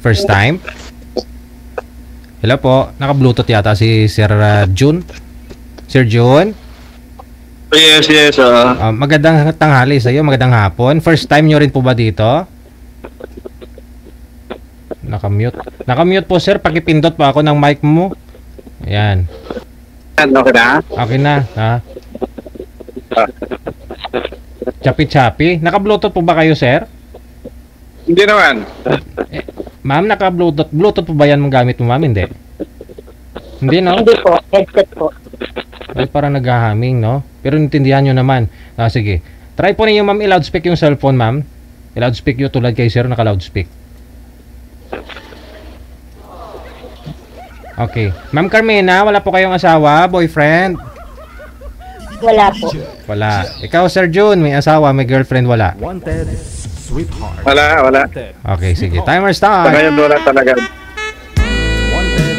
First time. Hello po. Naka-Bluetooth yata si Sir June. Sir June. Yes. Magandang tanghali sa iyo. Magandang hapon. First time nyo rin po ba dito? Nakamute. Nakamute po, sir. Pakipindot pa ako ng mic mo. Ayan. Okay na? Okay na. Ha? Chapi-chapi. Naka-Bluetooth po ba kayo, sir? Hindi naman. Ma'am, naka-Bluetooth. Bluetooth po ba yan mong gamit mo, ma'am? Hindi. Hindi, no? Hindi po, headset po. Ay, parang naghahaming, no? Pero intindihan nyo naman. Sige. Try po ninyo, ma'am, i-loudspeak yung cellphone, ma'am. I-loudspeak yung tulad kay sir, naka-loudspeak. Okay. Ma'am Carmena, wala po kayong asawa, boyfriend? Wala po. Wala. Ikaw, Sir June, may asawa, may girlfriend, wala? Wanted. Sweetheart. Wala. Wanted. Okay, sige. Timer start. Ngayon wala talaga. Wanted.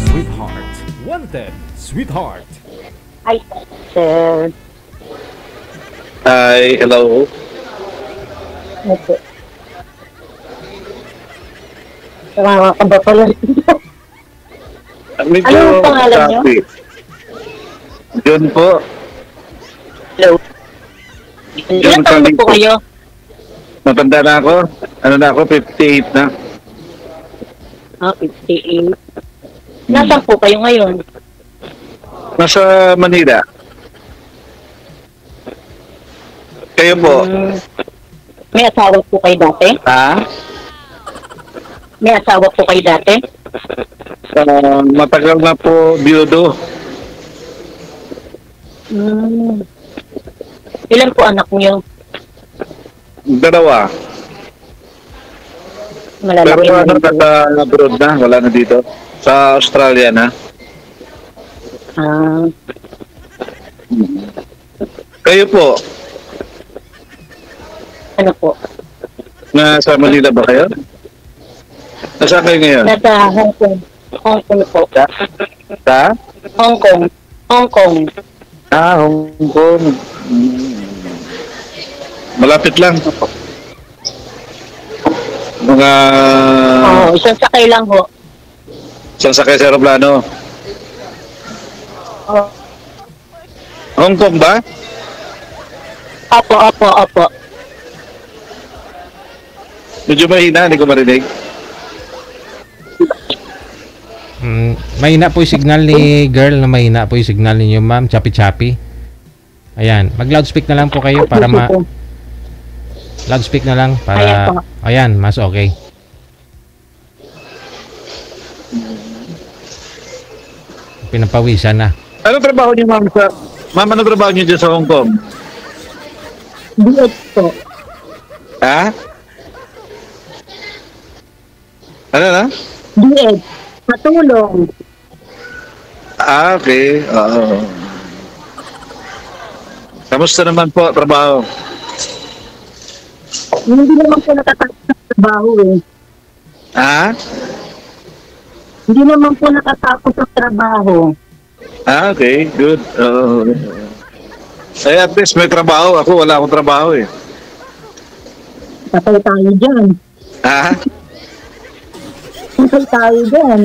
Sweetheart. Wanted. Sweetheart. Ay, sir. Hi, hello. Opo. Nakakaba pala. Medyo Anong pangalan niyo? copy. John po. Hello. Ilan taon na po kayo? Matanda na ako. Ano na ako? 58 na. 58. Nasaan po kayo ngayon? Nasa Manila. Kayo po? May asawa po kayo dati? Ha? May asawa po kayo dati? Matagal na po biyudo. Ilan po anak niyo? 2. Malalaki Pero na ano, rin po. nasa-abroad na. Wala na dito. Sa Australia na. Kayo po? Ano po? Nasa Manila ba kayo? Nasaan kayo ngayon? Nasa Hong Kong. Hong Kong po. Sa? Hong Kong. Hong Kong. Hong Kong. Malapit lang. Mga Isang sakay lang ho. isang sakay sa aeroplano. Oh. Hong Kong ba? Opo. Medyo mahina, hindi ko marinig. Mahina po yung signal ni girl na mahina po yung signal ninyo, ma'am. Choppy. Ayan. Mag-loudspeak na lang po kayo para loudspeak na lang para... Ayan, mas okay. Pinapawisan na. Ano trabaho niyo, ma'am? Ma'am, ano trabaho niyo dyan sa Hong Kong? DH po. Ha? Ano na? DH. Matulong. Okay. Oo. Kamusta naman po trabaho? Hindi naman po natatapos sa trabaho eh. Ha? Hindi naman po nakatapos sa trabaho. Okay. Good. Ay, at least may trabaho. Ako, wala akong trabaho eh. Patay tayo dyan. Ha? Patay tayo dyan.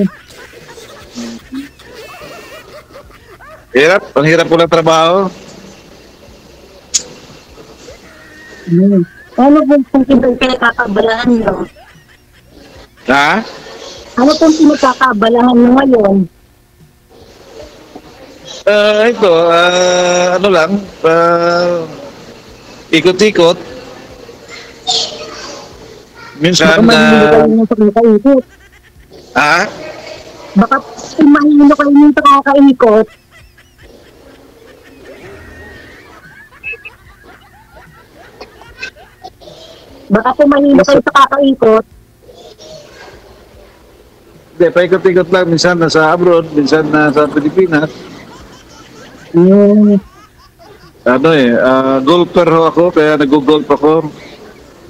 Hirap. Ang hirap po ng trabaho. Ano po pinagkakabalahan nyo? Ha? Ano po pinagkakabalahan nyo ngayon? Ito, ano lang, ikot-ikot. Minsan, Mahilo kayo nyo sa kakaikot. ha? Baka mahilo kayo nyo sa kakaikot. Baka mahilo kayo sa kakaikot. Hindi, paikot-ikot lang. Minsan nasa abroad, minsan nasa Pilipinas. Ano golfer ho ako, kaya nag-golf ako.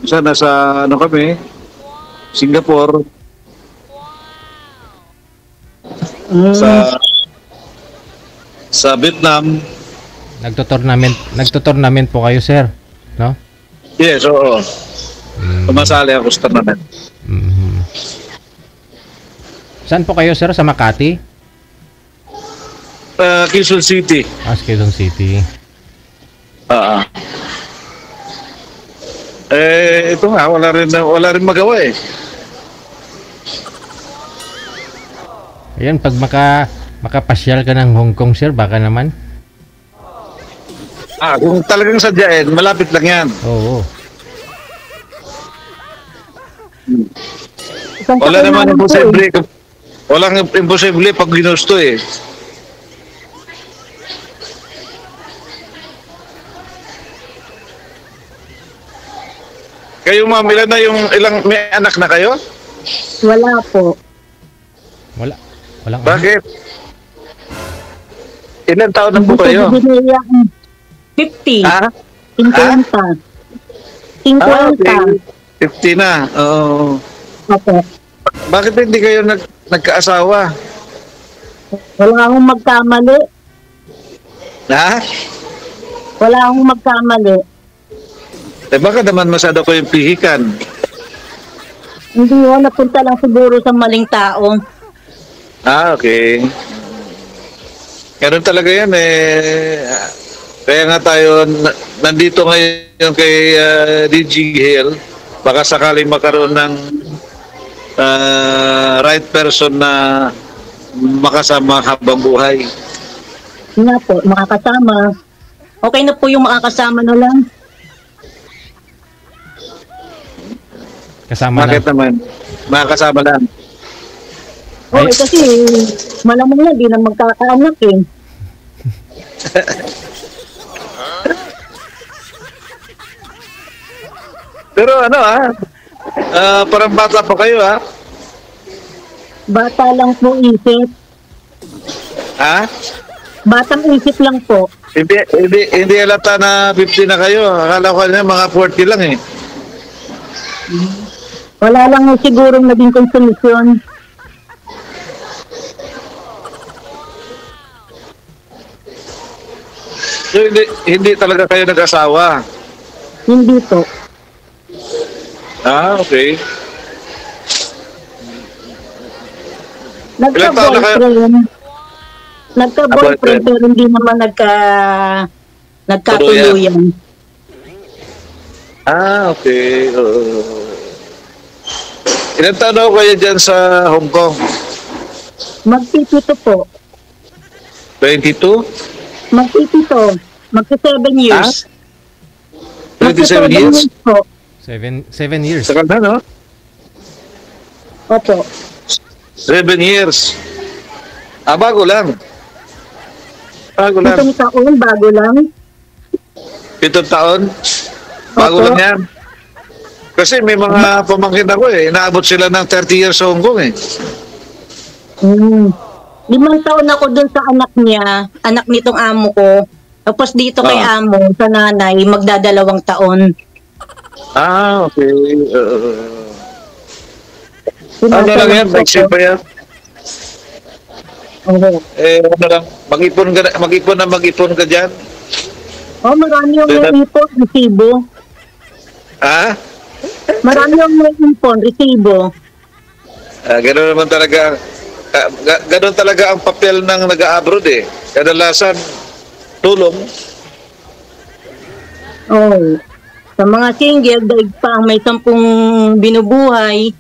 Minsan nasa, kami, Singapore. Sa Vietnam. Nagto-tournament po kayo, sir, no? Yes, oo. Tumasali ako sa tournament. Saan po kayo, sir? Sa Makati? Quezon City. Quezon City. Ito nga, wala rin magawa eh. Ayan, pag makapasyal ka ng Hong Kong, sir, baka naman. Kung talagang sadyain, malapit lang yan. Oo. Wala naman imposible. Walang imposible pag ginusto eh. Kayo, ma'am, may anak na kayo? Wala po. Walang Bakit? Ilan taon na po kayo? 50. Ha? 50. 50. 50 na. Oo. Opo. Bakit hindi kayo nagkaasawa? Wala akong magkamali. Ha? Wala akong magkamali. Baka naman masyado ko yung pihikan. Hindi ko, napunta lang siguro sa maling tao. Okay. Ganun talaga yan eh. Kaya nga tayo nandito ngayon kay DG Hill. Baka sakaling magkaroon ng right person na makasama habang buhay. Nga po, makakasama. Okay na po yung makakasama na lang. Kasama Bakit naman? Makakasama lang. Okay, kasi malamang na, di na magkakaanak eh. Pero ano parang bata pa kayo Bata lang po isip. Ha? Batang isip lang po. Hindi halata na 50 na kayo. Akala ko na mga 40 lang eh. Wala lang siguro naging konsolusyon. So, hindi talaga kayo nag-asawa. Hindi po. Ah, okay. Ilang taon na kayo? Nagka-boyfriend pero hindi naman nagkatuluyan. Ah, okay. Ilang taon na kayo dyan sa Hong Kong? Magpipito po. 22? Magpipito. Magpi-7 years. 27 years? Po. 7 years. Sakal na, no? Opo. 7 years. Ah, bago lang. Bago lang. 7 taon, bago lang. 7 taon? Bago lang yan. Kasi may mga pamangkin ako inaabot sila ng 30 years sa Hong Kong 5 taon ako dun sa anak niya, anak nitong amo ko. Tapos dito kay amo, sa nanay, magdadalawang taon. Ah, okay. Ano lang yan? Mag-ship pa yan? Ano lang? Mag-ipon ka dyan? Marami yung ipon, resibo. Ha? Marami yung ipon, resibo. Gano'n naman talaga. Gano'n talaga ang papel ng nag-a-abroad Kadalasan, tulong. Sa mga single, daig pa ang may 10 binubuhay.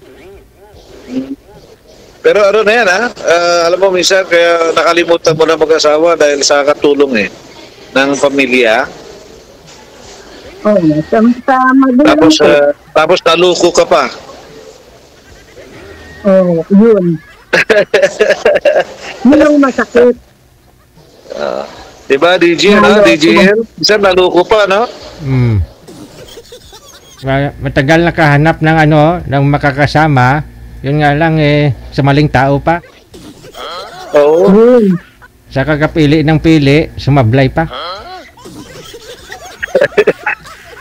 Pero ano na yan alam mo minsan kaya nakalimutan mo na mag-asawa dahil sa katulong ng pamilya. Sa magulang Tapos naluko ka pa. Yun. Yun ang masakit. Diba, DJ, DJL? Minsan naluko pa, no? Matagal nakahanap ng ng makakasama. Yun nga lang sa maling tao pa. Oo. Sa kakapili ng pili, sumablay pa.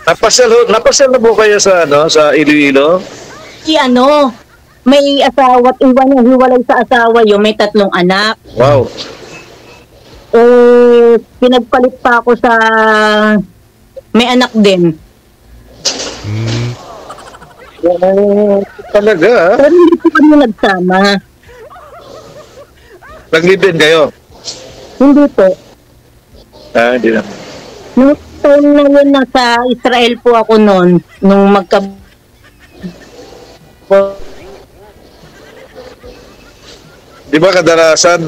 Napasal na po kayo sa Iloilo? May asawa at iwan yung hiwalay sa asawa yun, may 3 anak. Wow. Pinagpalit pa ako sa may anak din. Talaga? Pero hindi po kami nagsama. Nag-live-in kayo? Hindi po. Hindi na. Nung time na yun, nasa Israel po ako noon, nung Di ba kadalasan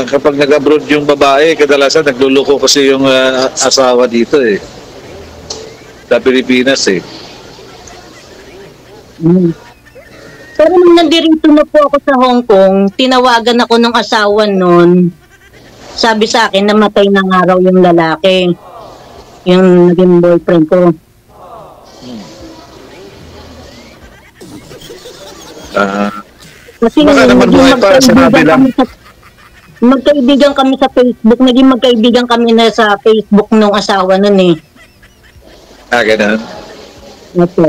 kapag nag-abroad yung babae, kadalasan nagluluko kasi yung asawa dito sa Pilipinas Pero nung nandirito na po ako sa Hong Kong, tinawagan ako ng asawa noon. Sabi sa akin, namatay na nga raw yung lalaki. Yung naging boyfriend ko. Kasi baka naman buhay pa, sinabi lang. Magkaibigan kami sa Facebook. Naging magkaibigan kami na sa Facebook nung asawa nun Ganun. Opo.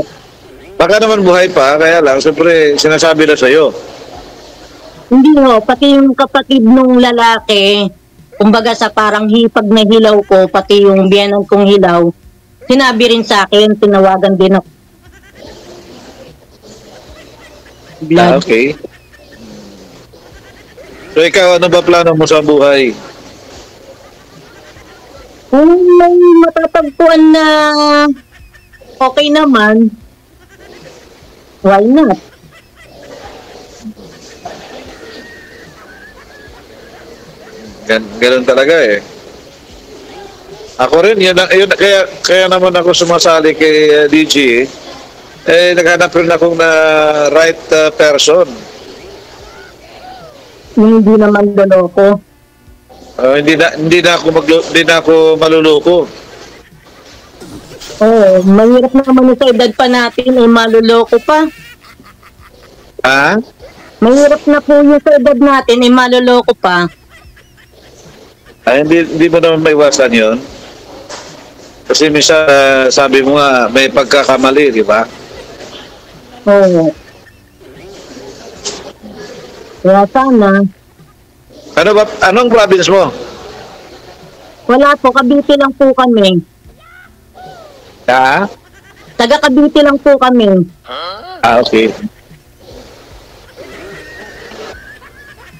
Baka naman buhay pa, kaya lang, siyempre, sinasabi na sa'yo. Hindi pati yung kapatid nung lalaki, kumbaga sa parang hipag na hilaw ko, pati yung biyanan kong hilaw, sinabi rin sa akin, tinawagan din ako. Okay. So ikaw, ano ba plano mo sa buhay? Kung may matatagpuan na okay naman, why not? Ganun talaga Ako rin, yun kaya naman ako sumasali kay DJ naghanap rin akong na right person. Hindi naman loloko. Hindi na ako maluloko. Mahirap naman sa edad pa natin maluloko pa. Mahirap na po yung sa edad natin maluloko pa. Hindi mo naman maiwasan yun. Kasi minsan sabi mo nga may pagkakamali, di ba? Kaya sana. Anong province mo? Wala po, Cavite lang po kami. Ah? Taga Cavite lang po kami. Ah, okay.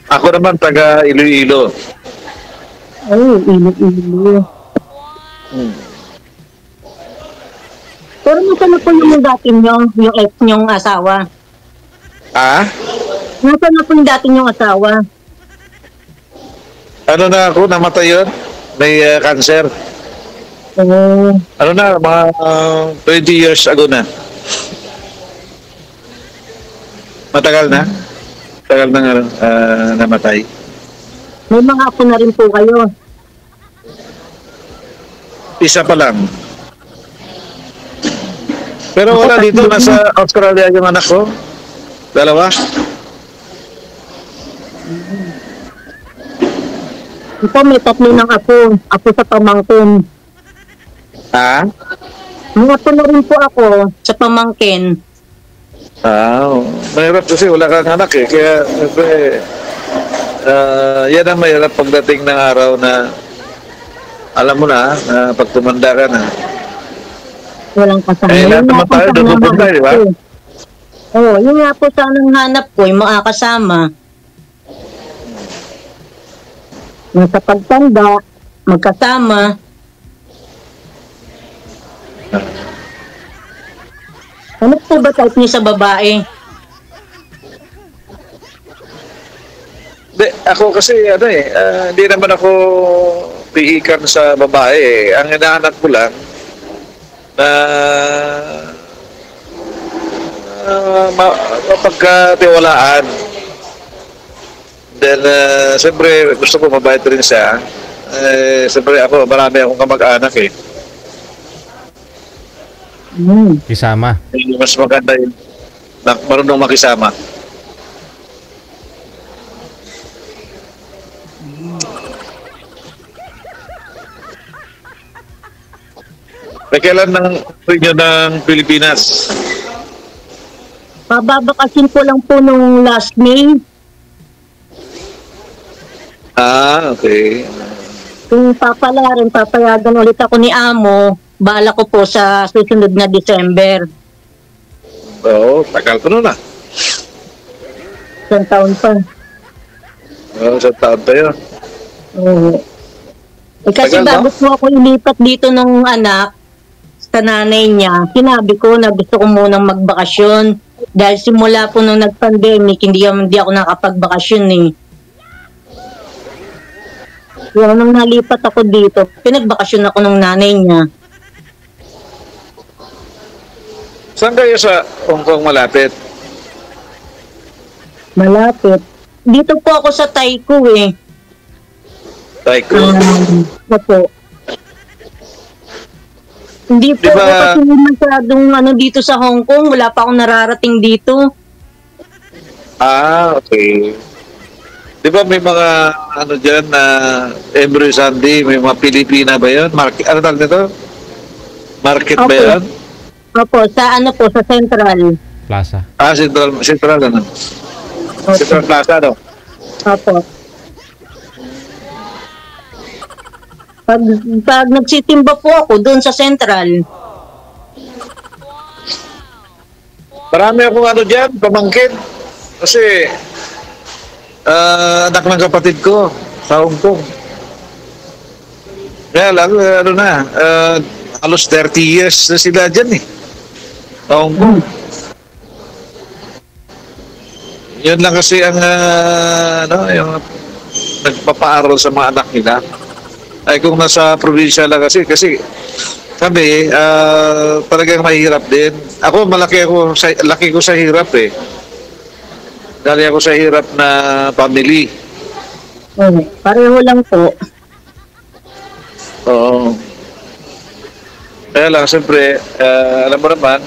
Ako naman taga Iloilo. Oh, Iloilo. Pero nasa na po yung dati nyo, yung ex nyong asawa? Ah? Nasa na po yung dati nyong asawa? Ano na ako, namatay yun? May cancer. Ano na, mga 20 years ago na. Matagal na? Matagal na namatay. May mga apo na rin po kayo. Isa pa lang. Pero wala dito, nasa Australia yung anak ko. Dalawa. Ito may 3 ng apo. Apo sa pamangkin. Ah? May apo na rin po ako sa pamangkin. Ah, mahirap kasi wala kang anak eh. Kaya, siyempre, yan ang mahirap pagdating ng araw na alam mo na, pag tumanda ka na. Walang kasama. Eh, lahat naman tayo, doon pupunta, di ba? Oo, yun nga po sanang hanap ko, yung mga kasama. Nasa pagtanda, magkasama. Ano po ba type niyo sa babae? Hindi, ako kasi, hindi naman ako pihikan sa babae eh. Ang hinahanap ko lang, na mapagkatiwalaan. Then, siyempre, gusto ko mabait rin siya. Siyempre, ako, marami akong kamag-anak eh. Kisama. Mas maganda yun. Marunong makisama. Kailan nang rinyo ng Pilipinas? Pababakasin ko lang po nung last May. Ah, okay. Kung papalarin, papayagan ulit ako ni Amo, bala ko po sa susunod na December. Oo, tagal pa nun ah. Isang taon pa. Oo, isang taon pa yun. Oo. Eh, kasi Tagal, bago po ako ilipat dito ng anak, sa nanay niya, sinabi ko na gusto ko munang magbakasyon. Dahil simula po nung nag-pandemic, hindi ako nakapagbakasyon eh. Kaya nung nalipat ako dito, pinagbakasyon ako ng nanay niya. Saan kayo sa Hong Kong malapit? Malapit. Dito po ako sa Taiko eh. Taiko? Opo. Hindi po ako kasi masyadong dito sa Hong Kong. Wala pa akong nararating dito. Ah, okay. Di ba may mga dyan na every Sunday, may mga Pilipina ba yun? Market, ano tawag nito? Market ba yun? Opo, sa sa Central. Plaza. Ah, Central ano? Okay. Central Plaza, no? Opo. Pag nagsitimba po ako doon sa Central. Marami akong dyan, pamangkin. Kasi, anak ng kapatid ko sa Hong Kong. Kaya lang, halos 30 years na sila dyan eh. Sa Hong Kong. Yun lang kasi ang, yung nagpapaaral sa mga anak nila. Ay kung nasa probinsya lang kasi kami talagang mahirap din. Ako laki ko sa hirap eh. Dali ako sa hirap na family. Pareho lang po. Oo. Kaya lang siyempre alam mo naman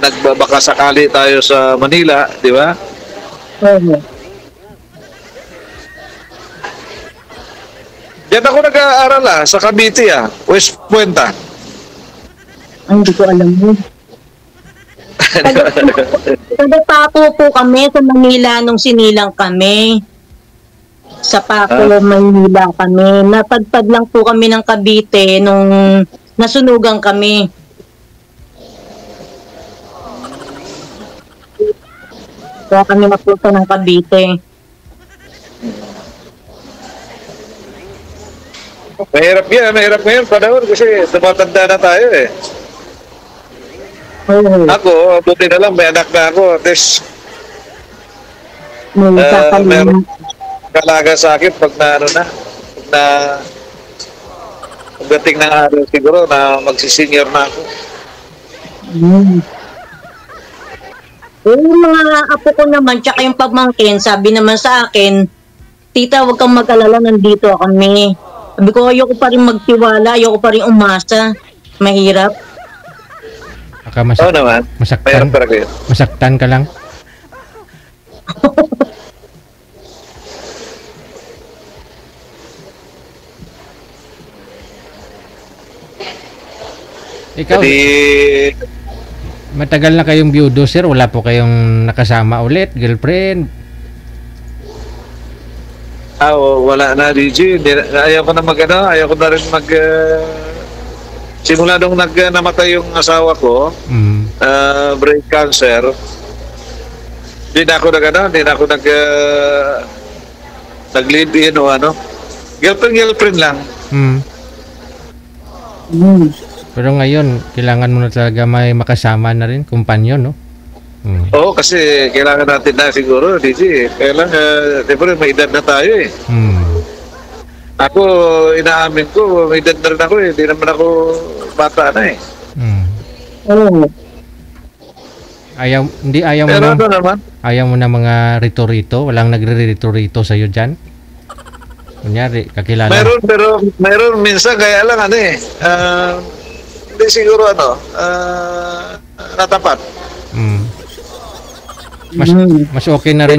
nagbabaka sakali tayo sa Manila, di ba? Diyan ako nag-aaral sa Cavite West Puenta. Hindi ko alam yun. Taga-Paco po kami sa Manila nung sinilang kami. Sa Paco, Manila kami. Napadpad lang po kami ng Cavite nung nasunugan kami. Kaya kami napunta ng Cavite. Mahirap ngayon panahon kasi tumatanda na tayo eh. Ako, buti na lang may anak na ako. At least, meron kalaga sa akin pag pagdating ng araw siguro na magsisenior na ako. Yung mga apo ko naman, tsaka yung pamangkin, sabi naman sa akin, tita, huwag kang mag-alala, nandito kami. Sabi ko, ayoko pa rin magtiwala, ayoko pa rin umasa. Mahirap. Baka naman. Masaktan ka lang. Ikaw, matagal na kayong biyudo, sir? Wala po kayong nakasama ulit, girlfriend? Wala na, DJ. Ayaw ko na ayaw ko na rin simula nung namatay yung asawa ko, brain cancer, hindi na ako nag-live-in o ano. Girlfriend lang. Pero ngayon, kailangan mo na talaga may makasama na rin, kumpanyon, no? Oo, kasi kailangan natin na siguro, DJ. Kailangan, siyempre may edad na tayo eh. Ako, inaamin ko, may edad na rin ako eh. Hindi naman ako bata na eh. Ayaw mo na mga rito-rito? Walang nagre-rito-rito sa'yo dyan? Kunyari, kakilala. Meron minsan, kaya lang hindi siguro natapat. Mas okay na rin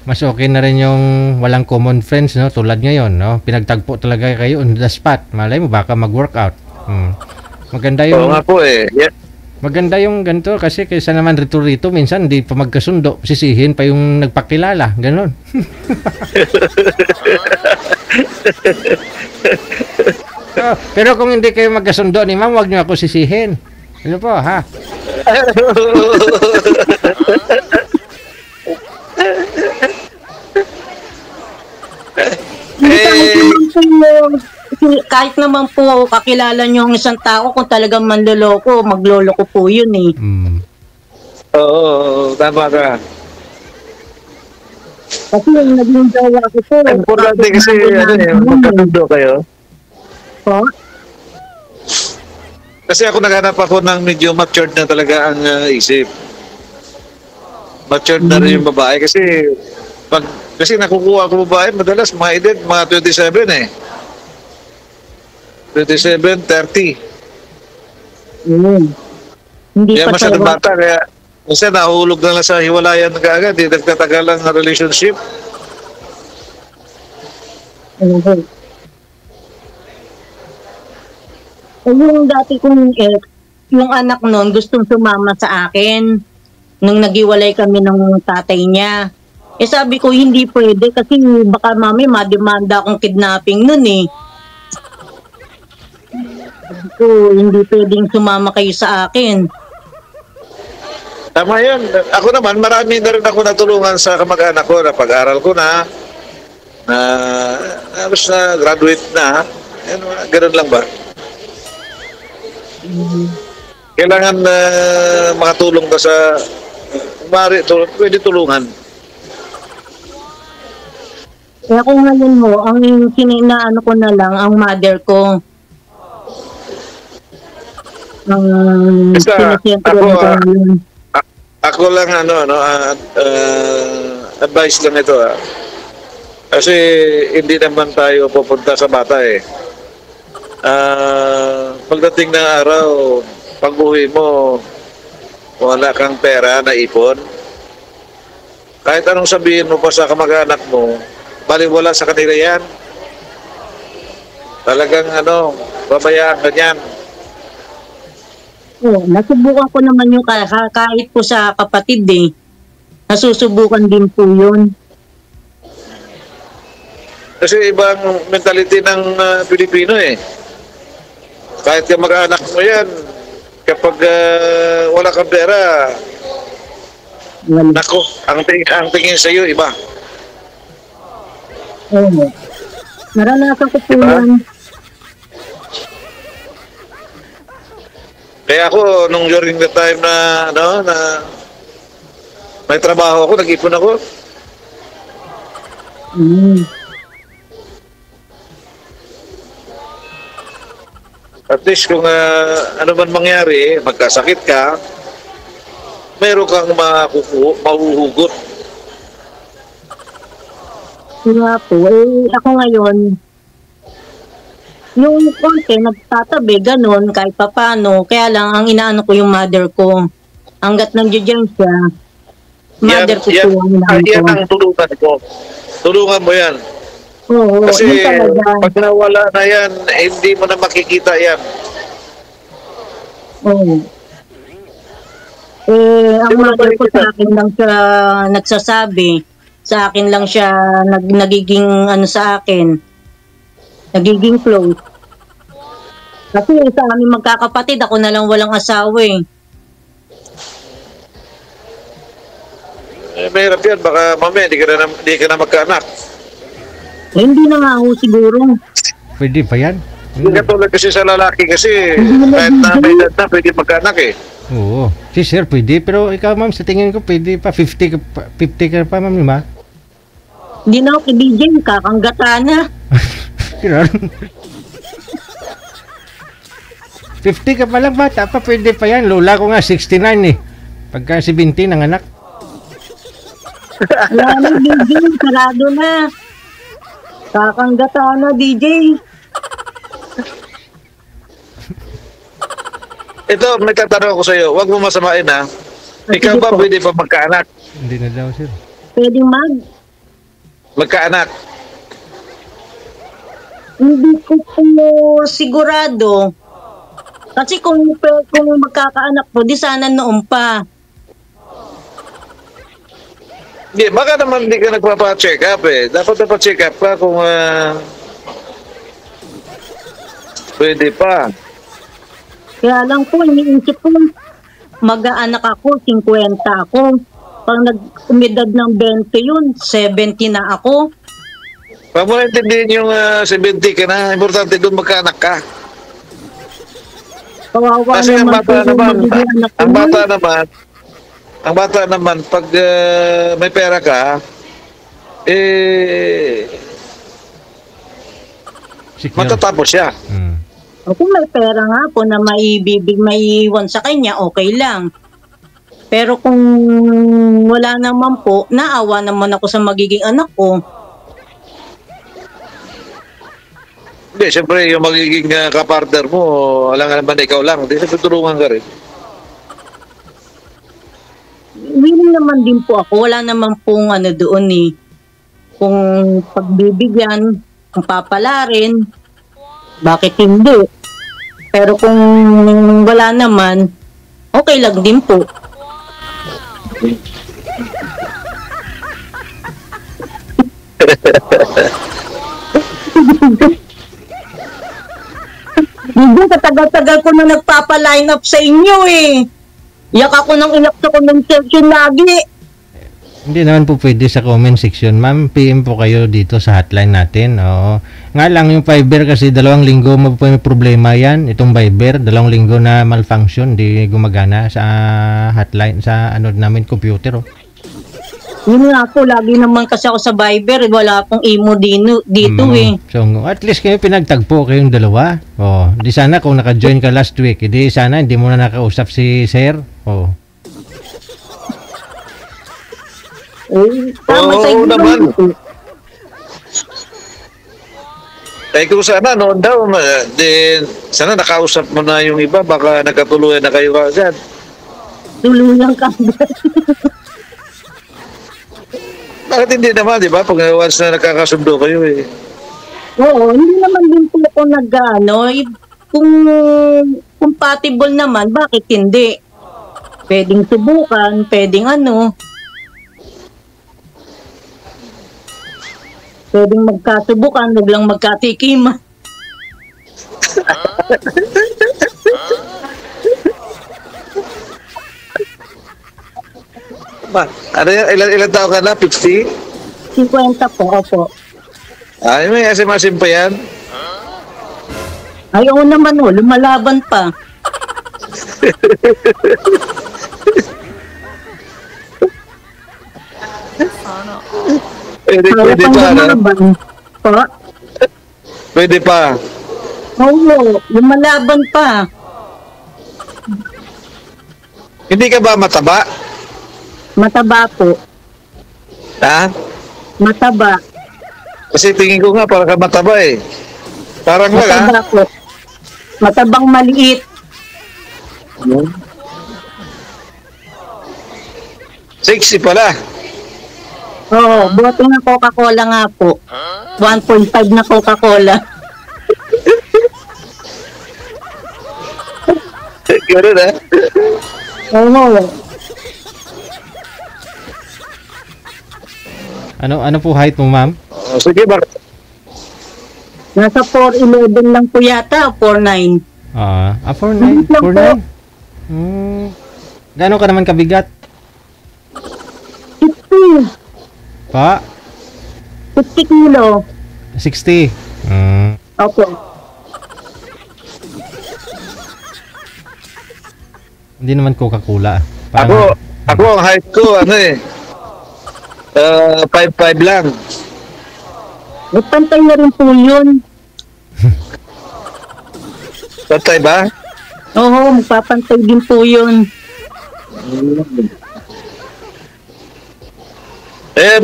mas okay na rin yung walang common friends, no, tulad ngayon, no, pinagtagpo talaga kayo on the spot, malay mo baka mag-workout. Maganda yung nga po eh. Maganda yung ganito kasi kaysa naman rito minsan hindi pa magkasundo, sisihin pa yung nagpakilala, ganon. Pero kung hindi kayo magkasundo ni ma'am, wag niyo ako sisihin. Ano po, ha? Kahit naman po kakilala nyo ang isang tao, kung talagang manloloko, magloloko po yun eh. Oo, tama ka. Kasi yung naging jawa ko po. Importante kasi magkatundo kayo. Po? Kasi ako naghanap ako ng medyo matured na talaga ang isip. Matured na rin yung babae kasi kasi nakukuha ko babae madalas mga edad, mga 27 eh. 27, 30. Hindi kaya pa masyadong bata, kaya kasi nahulog na lang sa hiwalayan agad, di nagtatagal ang relationship. Yung dati kong ex, yung anak nun gustong sumama sa akin nung naghiwalay kami ng tatay niya. Eh sabi ko hindi pwede kasi baka mami mademanda akong kidnapping nun eh. Sabi ko hindi pwedeng sumama kayo sa akin. Tama yun. Ako naman, marami na rin ako natulungan sa kamag-anak ko na pag-aral ko na halos na graduate na. Ganun lang ba? Kailangan makatulong ka sa pwede tulungan. Kaya kung ngayon mo, ang inaano ko na lang, ang mother ko. Ako lang advice lang ito kasi hindi naman tayo pupunta sa bata eh. Pagdating ng araw, pag uwi mo, wala kang pera na ipon, kahit anong sabihin mo pa sa kamag-anak mo, baliwala sa kanila yan. Talagang babayaan ka niyan. Nasubukan ko naman yung kahit po sa kapatid eh. Nasusubukan din po yun. Kasi ibang mentality ng Pilipino eh. Kahit ka mag-anak mo yan, kapag wala kang pera, nako, ang tingin sa iyo iba. Oo. Naranasan ko po yan. Kaya ako, nung during the time na, na may trabaho ako, nag-ipon ako. At least kung ano man mangyari, magkasakit ka, meron kang mahuhugot. Kaya po, ako ngayon, yung konti, nagtatabi, ganun, kahit papano. Kaya lang, ang inaano ko yung mother ko. Hanggat nandiyan siya, mother ko po yung inaano ko. Yan ang tulungan ko. Tulungan mo yan. Oo, kasi yun pag nawala na yan, hindi mo na makikita yan. Oo. Ang mother ko sa akin lang siya nagsasabi. Sa akin lang siya nagiging ano sa akin. Nagiging close. Kasi sa amin magkakapatid, ako na lang walang asawa eh. Mahirap yan. Baka mamaya hindi ka na magkaanak. Hindi na nga ako siguro. Pwede pa yan? Hindi katulad kasi sa lalaki kasi kahit na may edad na pwede magkaanak eh. Oo. Si sir pwede, pero ikaw ma'am sa tingin ko pwede pa 50 ka pa ma'am, lima? Hindi na ako kay DJ, kakanggata na. 50 ka pa lang, bata pa, pwede pa yan. Lola ko nga 69 eh. Pagka 17 ang anak. Wala na DJ, sarado na. Kakanggata na DJ. Ito, may tatanong ako sa iyo. Huwag mo masamain ha. Ikaw ba pwede pa magkaanak? Hindi na daw sir. Pwede magkaanak? Hindi ko po sigurado. Kasi kung magkakaanak po, di sana noon pa. Hindi, baka naman hindi ka nagpapa-check up eh. Dapat nagpa-check up ka kung pwede pa. Kaya lang po, iniisip ko, mag-aanak ako, 50 ako. Pag nag-umidad ng 20 yun, 70 na ako. Pag mo naintindihin yung 70 ka na, importante doon magkaanak ka. Kawawa kasi ang bata naman, pag may pera ka, matatapos siya. O kung may pera nga po na maiiwan sa kanya, okay lang. Pero kung wala naman po, naawa naman ako sa magiging anak ko. Hindi, siyempre yung magiging kapartner mo, alam nga naman ikaw lang, hindi na tutulungan ka rin. Willing naman din po ako, wala naman pong ano doon eh. Kung pagbibigyan, kung papalarin, bakit hindi? Pero kung wala naman, okay lang din po. Hindi, katagal-tagal ko na nagpapa-line up sa inyo eh. Iyak ako ng iyak sa comment section lagi. Hindi naman po pwede sa comment section. Ma'am, PM po kayo dito sa hotline natin. Oo. Nga lang yung Viber kasi 2 linggo mo po may problema yan. Itong Viber, 2 linggo na malfunction. Di gumagana sa hotline, sa ano namin, computer. Oh. Yun nga po, lagi naman kasi ako sa Viber. Wala pong imo dito eh. So, at least kayo pinagtagpo kayong dalawa. Oh, di sana kung naka-join ka last week, di sana hindi mo na nakausap si Sir. Oh. Oo naman. Kung sana noon daw, din sana nakausap mo na yung iba, baka nagkatuluyan na kayo agad. Tuluyan ka agad. Bakit hindi naman, di ba? Pag once na nagkakasundo kayo eh. Oo, hindi naman din po ako nag-ano. Kung compatible naman, bakit hindi? Pwedeng subukan, pwedeng ano. Pwedeng magkasubukan, huwag lang magkatikiman. Ano yan? Ilan taon ka na? 50? 50 po, opo. Ay, may asim-asim pa yan. Ayaw naman lumalaban pa. Pwede pa, ano? Po? Pwede pa. Oo, lumalaban pa. Hindi ka ba mataba? Mataba po. Ha? Mataba. Kasi tingin ko nga parang ka mataba eh. Parang lang ha? Mataba po. Matabang maliit. Sexy pala. Oo, buti ng Coca-Cola nga po. 1.5 na Coca-Cola. Ganun ha? Oo. Ano po height mo, ma'am? Sige, Nasa 4'11 lang po yata, 4'9. 4'9"? 4'9"? Gano'n ka naman kabigat? 60. Pa? 50 kilo. 60. Opo. Hindi naman Coca-Cola. Ako ang height ko, 5'5" lang. Pantay na rin po yun. Pantay ba? Oo, magpapantay din po yun.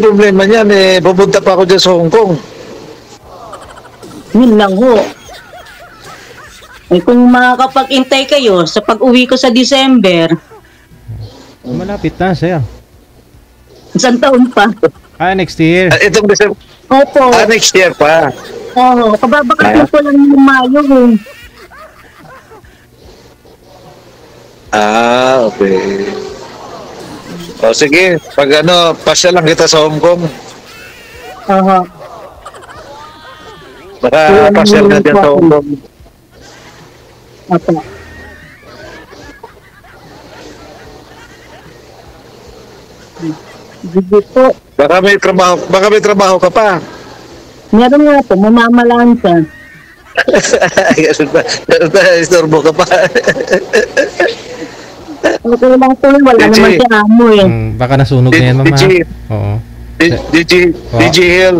Problema niyan pupunta pa ako dyan sa Hong Kong. Yun lang ho. Kung makakapag-intay kayo sa pag-uwi ko sa December. Malapit na, sir. Isang taon pa. Next year. Itong December? Opo. Next year pa. Oo, kababakasin ko lang yung Mayo eh. Okay. O sige, pag pasya lang kita sa Hong Kong. Oo. Baka pasya na dyan sa Hong Kong. Opo. Sige po. Baka may trabaho ka pa. Meron nga po, mamamalansa. Istorbo ka pa. Okay lang po, wala naman si amo eh. Baka nasunog na yan, mama. Oo. DJ Hill.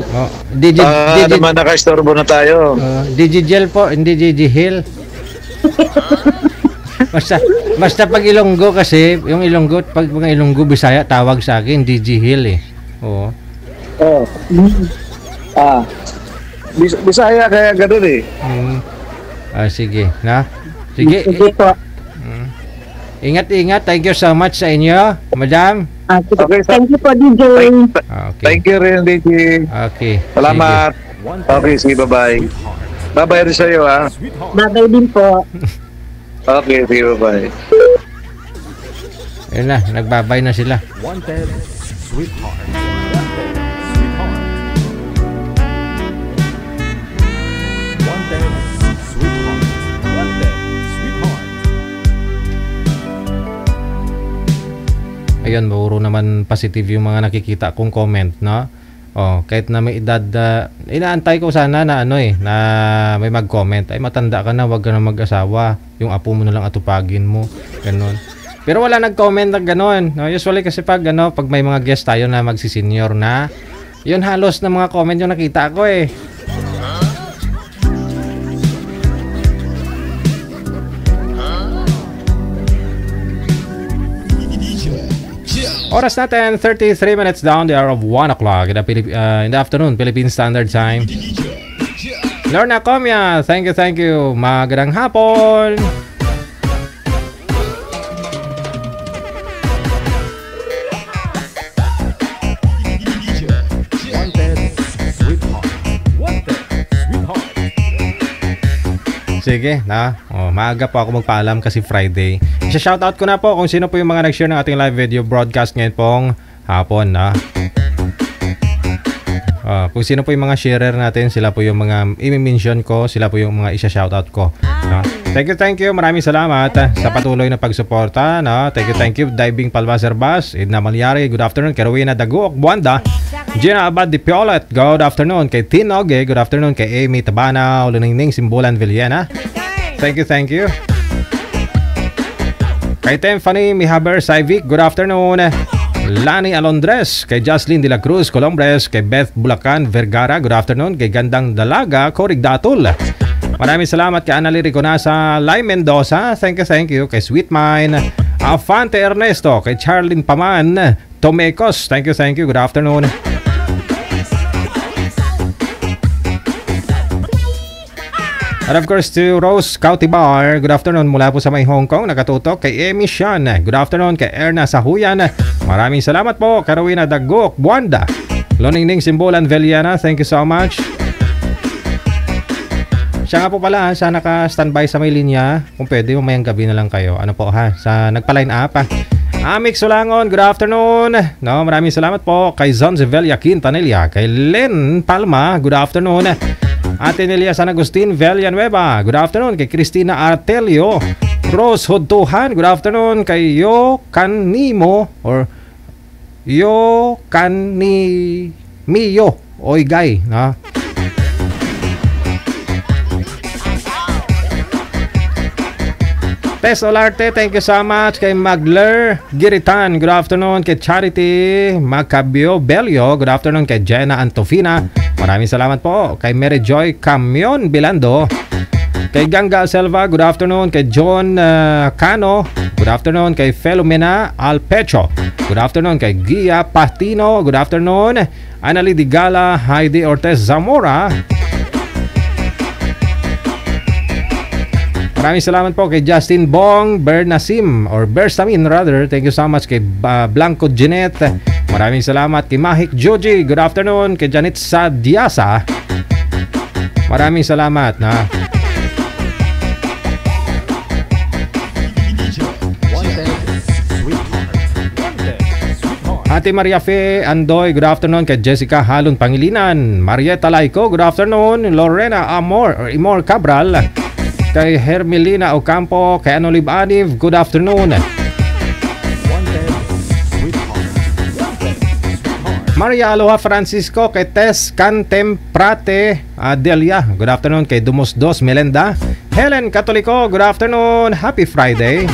DJ naman naka-istorbo na tayo. DJ Gel po, hindi DJ Hill. Basta pag Ilonggo kasi, yung Ilonggo, pag mga Ilonggo, Bisaya, tawag sa akin, DJ Hill eh. Oo. Bisaya kaya gano'n eh. Sige, na? Sige. Sige po. Ingat. Thank you so much sa inyo, madam. Okay, thank you po, DJ. Okay. Thank you rin, DJ. Okay. Salamat. Sige. Okay, sige, bye-bye. Bye-bye rin sa'yo, ha? Bye-bye din po. Okay, sige, bye-bye. Ayun na, nagbabay na sila. Wanted, sweetheart. Ayun, puro naman positive yung mga nakikita kong comment, no? Kahit na may edad, inaantay ko sana na na may mag-comment. Ay, matanda ka na, wag ka na mag-asawa. Yung apo mo na lang atupagin mo. Ganon. Pero wala nag-comment na ganon. No? Usually kasi pag may mga guest tayo na magsi-senior na, yun halos na mga comment yung nakita ko eh. Oras natin, 33 minutes down the hour of 1 o'clock in the afternoon, Philippine Standard Time. Lorna Comia, thank you. Magandang hapon. Sige, maaga po ako magpaalam kasi Friday. Isa-shoutout ko na po kung sino po yung mga nag-share ng ating live video broadcast ngayon pong hapon, kung sino po yung mga sharer natin, sila po yung mga i-mention ko, sila po yung mga isa-shoutout ko, Thank you. Maraming salamat sa patuloy na pagsuporta. No? Thank you. Diving Palmaser Bas, Edna Malyari, good afternoon. Kay Rowena Daguok, Buanda. Gina Abad Di Piolet, good afternoon. Kay Tinoge, good afternoon. Kay Amy Tabana, Uluningning, Simbulan Villena. Thank you. Kay Tiffany Mihaber Saivik, good afternoon. Lani Alondres, kay Jocelyn De La Cruz Colombres, kay Beth Bulacan Vergara, good afternoon. Kay Gandang Dalaga, Corig Datul. Maraming salamat kay Anali Riconasa, Lai Mendoza, thank you. Kay Sweet Mine, Afante Ernesto, kay Charlene Paman, Tomecos, thank you. Good afternoon. And of course to Rose Cautibar, good afternoon mula po sa may Hong Kong, nakatutok. Kay Amy Shan, good afternoon. Kay Erna Sahuyan, maraming salamat po. Kay Rowena Dagok, Buanda, Loningning Simbolan Veliana, thank you so much. Siya nga po pala, siya naka-standby sa may linya. Kung pwede, mamayang gabi na lang kayo. Ano po ha? Sa nagpa-line up ha. Amik Sulangon, good afternoon. No, maraming salamat po. Kay Zonzevella Quintanilla. Kay Len Palma, good afternoon. Ate Nelia San Agustin Villanueva, good afternoon. Kay Cristina Artelio. Rose Hudtuhan, good afternoon. Kay Yo Kanimo or Yo Kanimiyo Oygay. No? Tess Olarte, thank you so much. Kay Magler Giritan, good afternoon. Kay Charity Macabio Belio, good afternoon. Kay Jenna Antofina, maraming salamat po. Kay Mary Joy Camion Bilando. Kay Ganga Selva, good afternoon. Kay John Cano, good afternoon. Kay Felomena Alpecho, good afternoon. Kay Gia Patino, good afternoon. Anali Digala, Heidi Ortez Zamora, maraming salamat po. Kay Justin Bong Bernasim or Bersamin rather, thank you so much. Kay Blanco Jeanette, maraming salamat. Kay Mahik Joji, good afternoon. Kay Janet Sadiasa, maraming salamat na. Ate Maria Fe Andoy, good afternoon. Kay Jessica Halon Pangilinan, Marieta Laico, good afternoon. Lorena Imor Cabral, kay Hermelina Ocampo, kay Anolib Aniv, good afternoon. Maria Aloha Francisco, kay Tess Cantemprate Delia, good afternoon. Kay Dumos Dos Melenda, Helen Catolico, good afternoon. Happy Friday.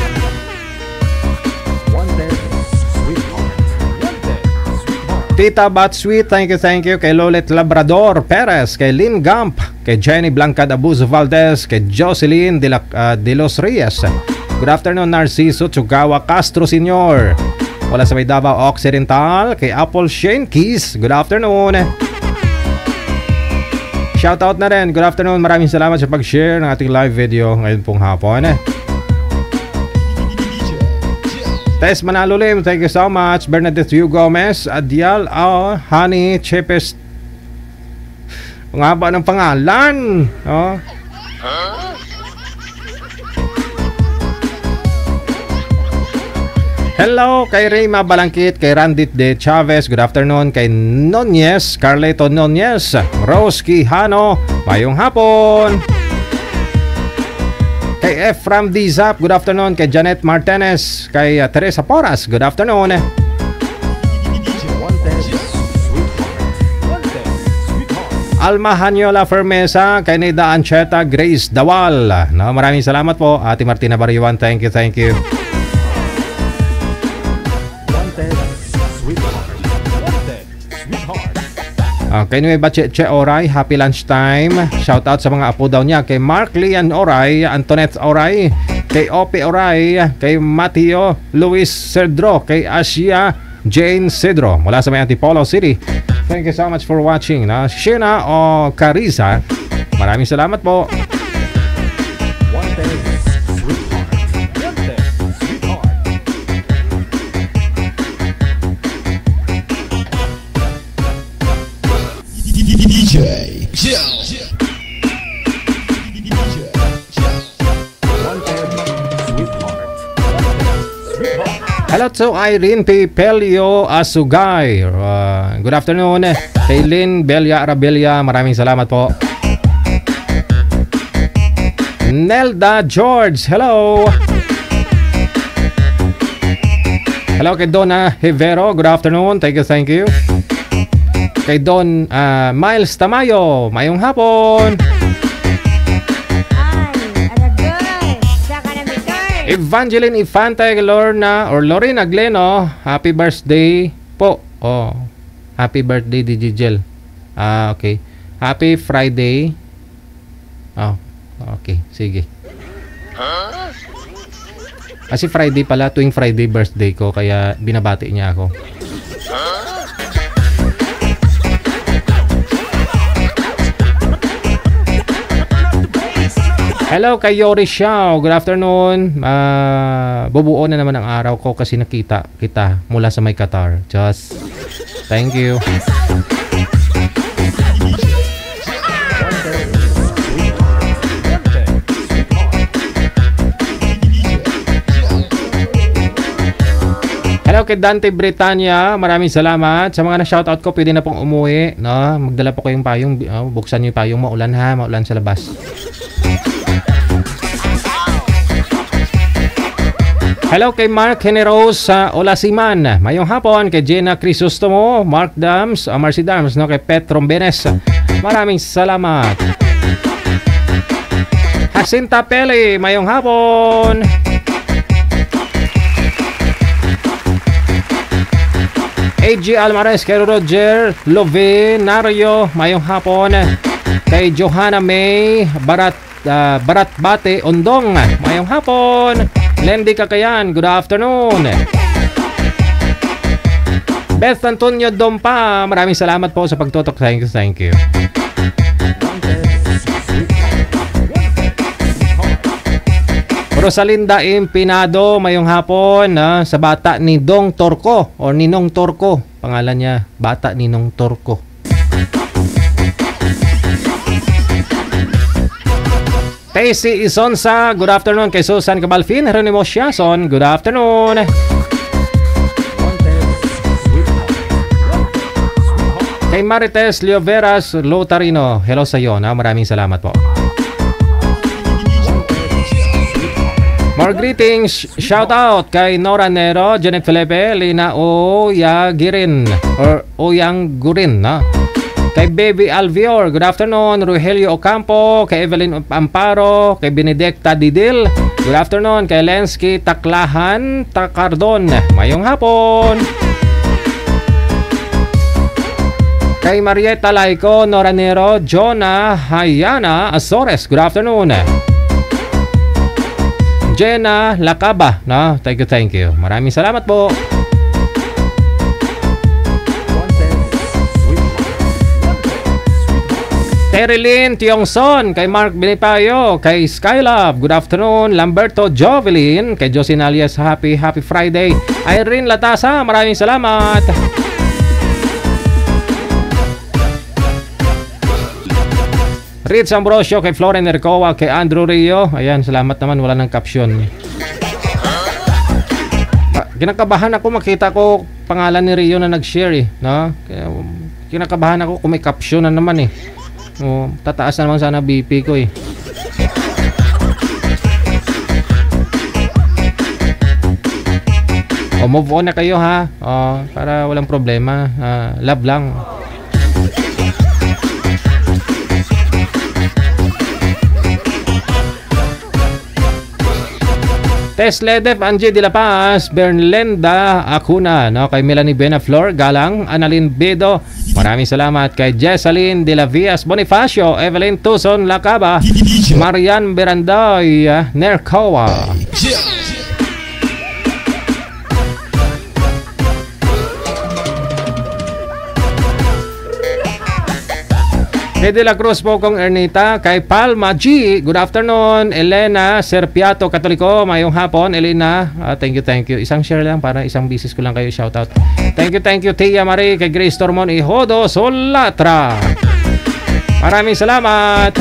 Tita Batsweet, thank you. Kay Lolet Labrador Perez, kay Lynn Gump, kay Jenny Blancad Abuso Valdez, kay Jocelyn de los Reyes, good afternoon. Narciso Chugawa Castro Sr. Wala sa may Davao Occidental, kay Apple Shane Keys, good afternoon. Shoutout na rin, good afternoon. Maraming salamat sa pag-share ng ating live video ngayon pong hapon. Tess Manalulim, thank you so much. Bernadette Hugh Gomez, Adial Honey Chepes. Ang haba ng pangalan. Oh. Hello kay Reyma Balangkit, kay Randit De Chavez, good afternoon. Kay Nonyes, Carleto Nonyes, Rose Quijano, mayong hapon. Kay Efram Dizap, good afternoon. Kay Janet Martinez, kay Teresa Porras, good afternoon. Alma Hanyola Fermesa, kay Neda Ancheta, Grace Dawal. No, maraming salamat po. Ate Martina Bariwan, thank you. Kay Nueva Che Oray, happy lunchtime. Shout out sa mga apo daw niya. Kay Mark Lian Oray, Antoinette Oray, kay Ope Oray, kay Mateo Luis Cedro, kay Asia Jane Cedro mula sa may Antipolo City. Thank you so much for watching. Shina o Carissa, maraming salamat po. DJ Hello to Irene P. Pelio Asugay. Good afternoon. Kay Lynn Belia Arabella, maraming salamat po. Nelda George, hello. Hello kay Donna Hivero, good afternoon. Thank you. Kay Don Miles Tamayo, mayong hapon. Evangeline Infante, Lorena Gleno, happy birthday po. Oh, happy birthday Digigel. Okay. Happy Friday. Oh, okay, sige. Kasi Friday pala, tuwing Friday birthday ko, kaya binabati niya ako. Hello kay Yori Xiao, good afternoon. Bubuo na naman ang araw ko kasi nakita kita mula sa may Qatar. Just thank you. Hello kay Dante Britannia, maraming salamat. Sa mga na-shoutout ko, pwede na pong umuwi, no? Magdala po kayong payong, buksan niyo yung payong, maulan ha, maulan sa labas. Hello kay Mark Generos sa Olasiman, mayong hapon. Kay Jenna Crisostomo, Mark Dams, Marcy Dams, no? Kay Petro Benes, maraming salamat. Jacinta Pele, mayong hapon. AG Almares, kay Roger Lovenario, mayong hapon. Kay Johanna May Baratbate Ondong, mayong hapon. Lendy Kakayan, good afternoon. Beth Antonio Dompa, maraming salamat po sa pagtutok. Thank you. Rosalinda Impinado, mayong hapon, sa bata ni Dong Torco o Ninong Torco, pangalan niya, bata Ninong Torco. Tacy Isonsa, good afternoon. Kay Susan Cabalfin, Jeronimo Siason, good afternoon. Kay Marites Leoveras Lotarino, hello sa iyo, maraming salamat po. More greetings, shout out kay Nora Nero, Janet Felipe, Lina Oyagirin or Oyang Gurin, kay Baby Alvior, good afternoon. Rogelio Ocampo, kay Evelyn Amparo, kay Benedicta Didil, good afternoon. Kay Lensky Taklahan Takardon, mayong hapon. Kay Marieta Laico Noranero, Jonah Hayana Azores, good afternoon. Jenna Lakaba, thank you. Maraming salamat po. Terilyn Tiongson, kay Mark Binipayo, kay Skylove, good afternoon. Lamberto Jovelin, kay Josin alias happy Friday. Irene Latasa, maraming salamat. Ritz Ambrosio, kay Floren Ercoa, kay Andrew Rio, ayan, salamat naman, wala ng caption. Kinakabahan ako, makita ko pangalan ni Rio na nag-share kinakabahan ako kung may caption na naman tataas na naman sana BP ko move on na kayo ha, para walang problema, love lang. Tess Ledef, Angie De La Paz, Bernlenda Acuna, kay Melanie Benaflor Galang, Annalyn Bedo, maraming salamat. Kay Jessalyn De La Vias Bonifacio, Evelyn Tuson Lacaba, Marian Beranday Nercoa. Kay De La Cruz po kong Ernita, kay Palma G, good afternoon. Elena Serpiato Katoliko, mayong hapon. Elena, thank you. Isang share lang para isang bisis ko lang kayo shoutout. Thank you Tia Marie, kay Grace Tormon Ihodo Solatra, maraming salamat.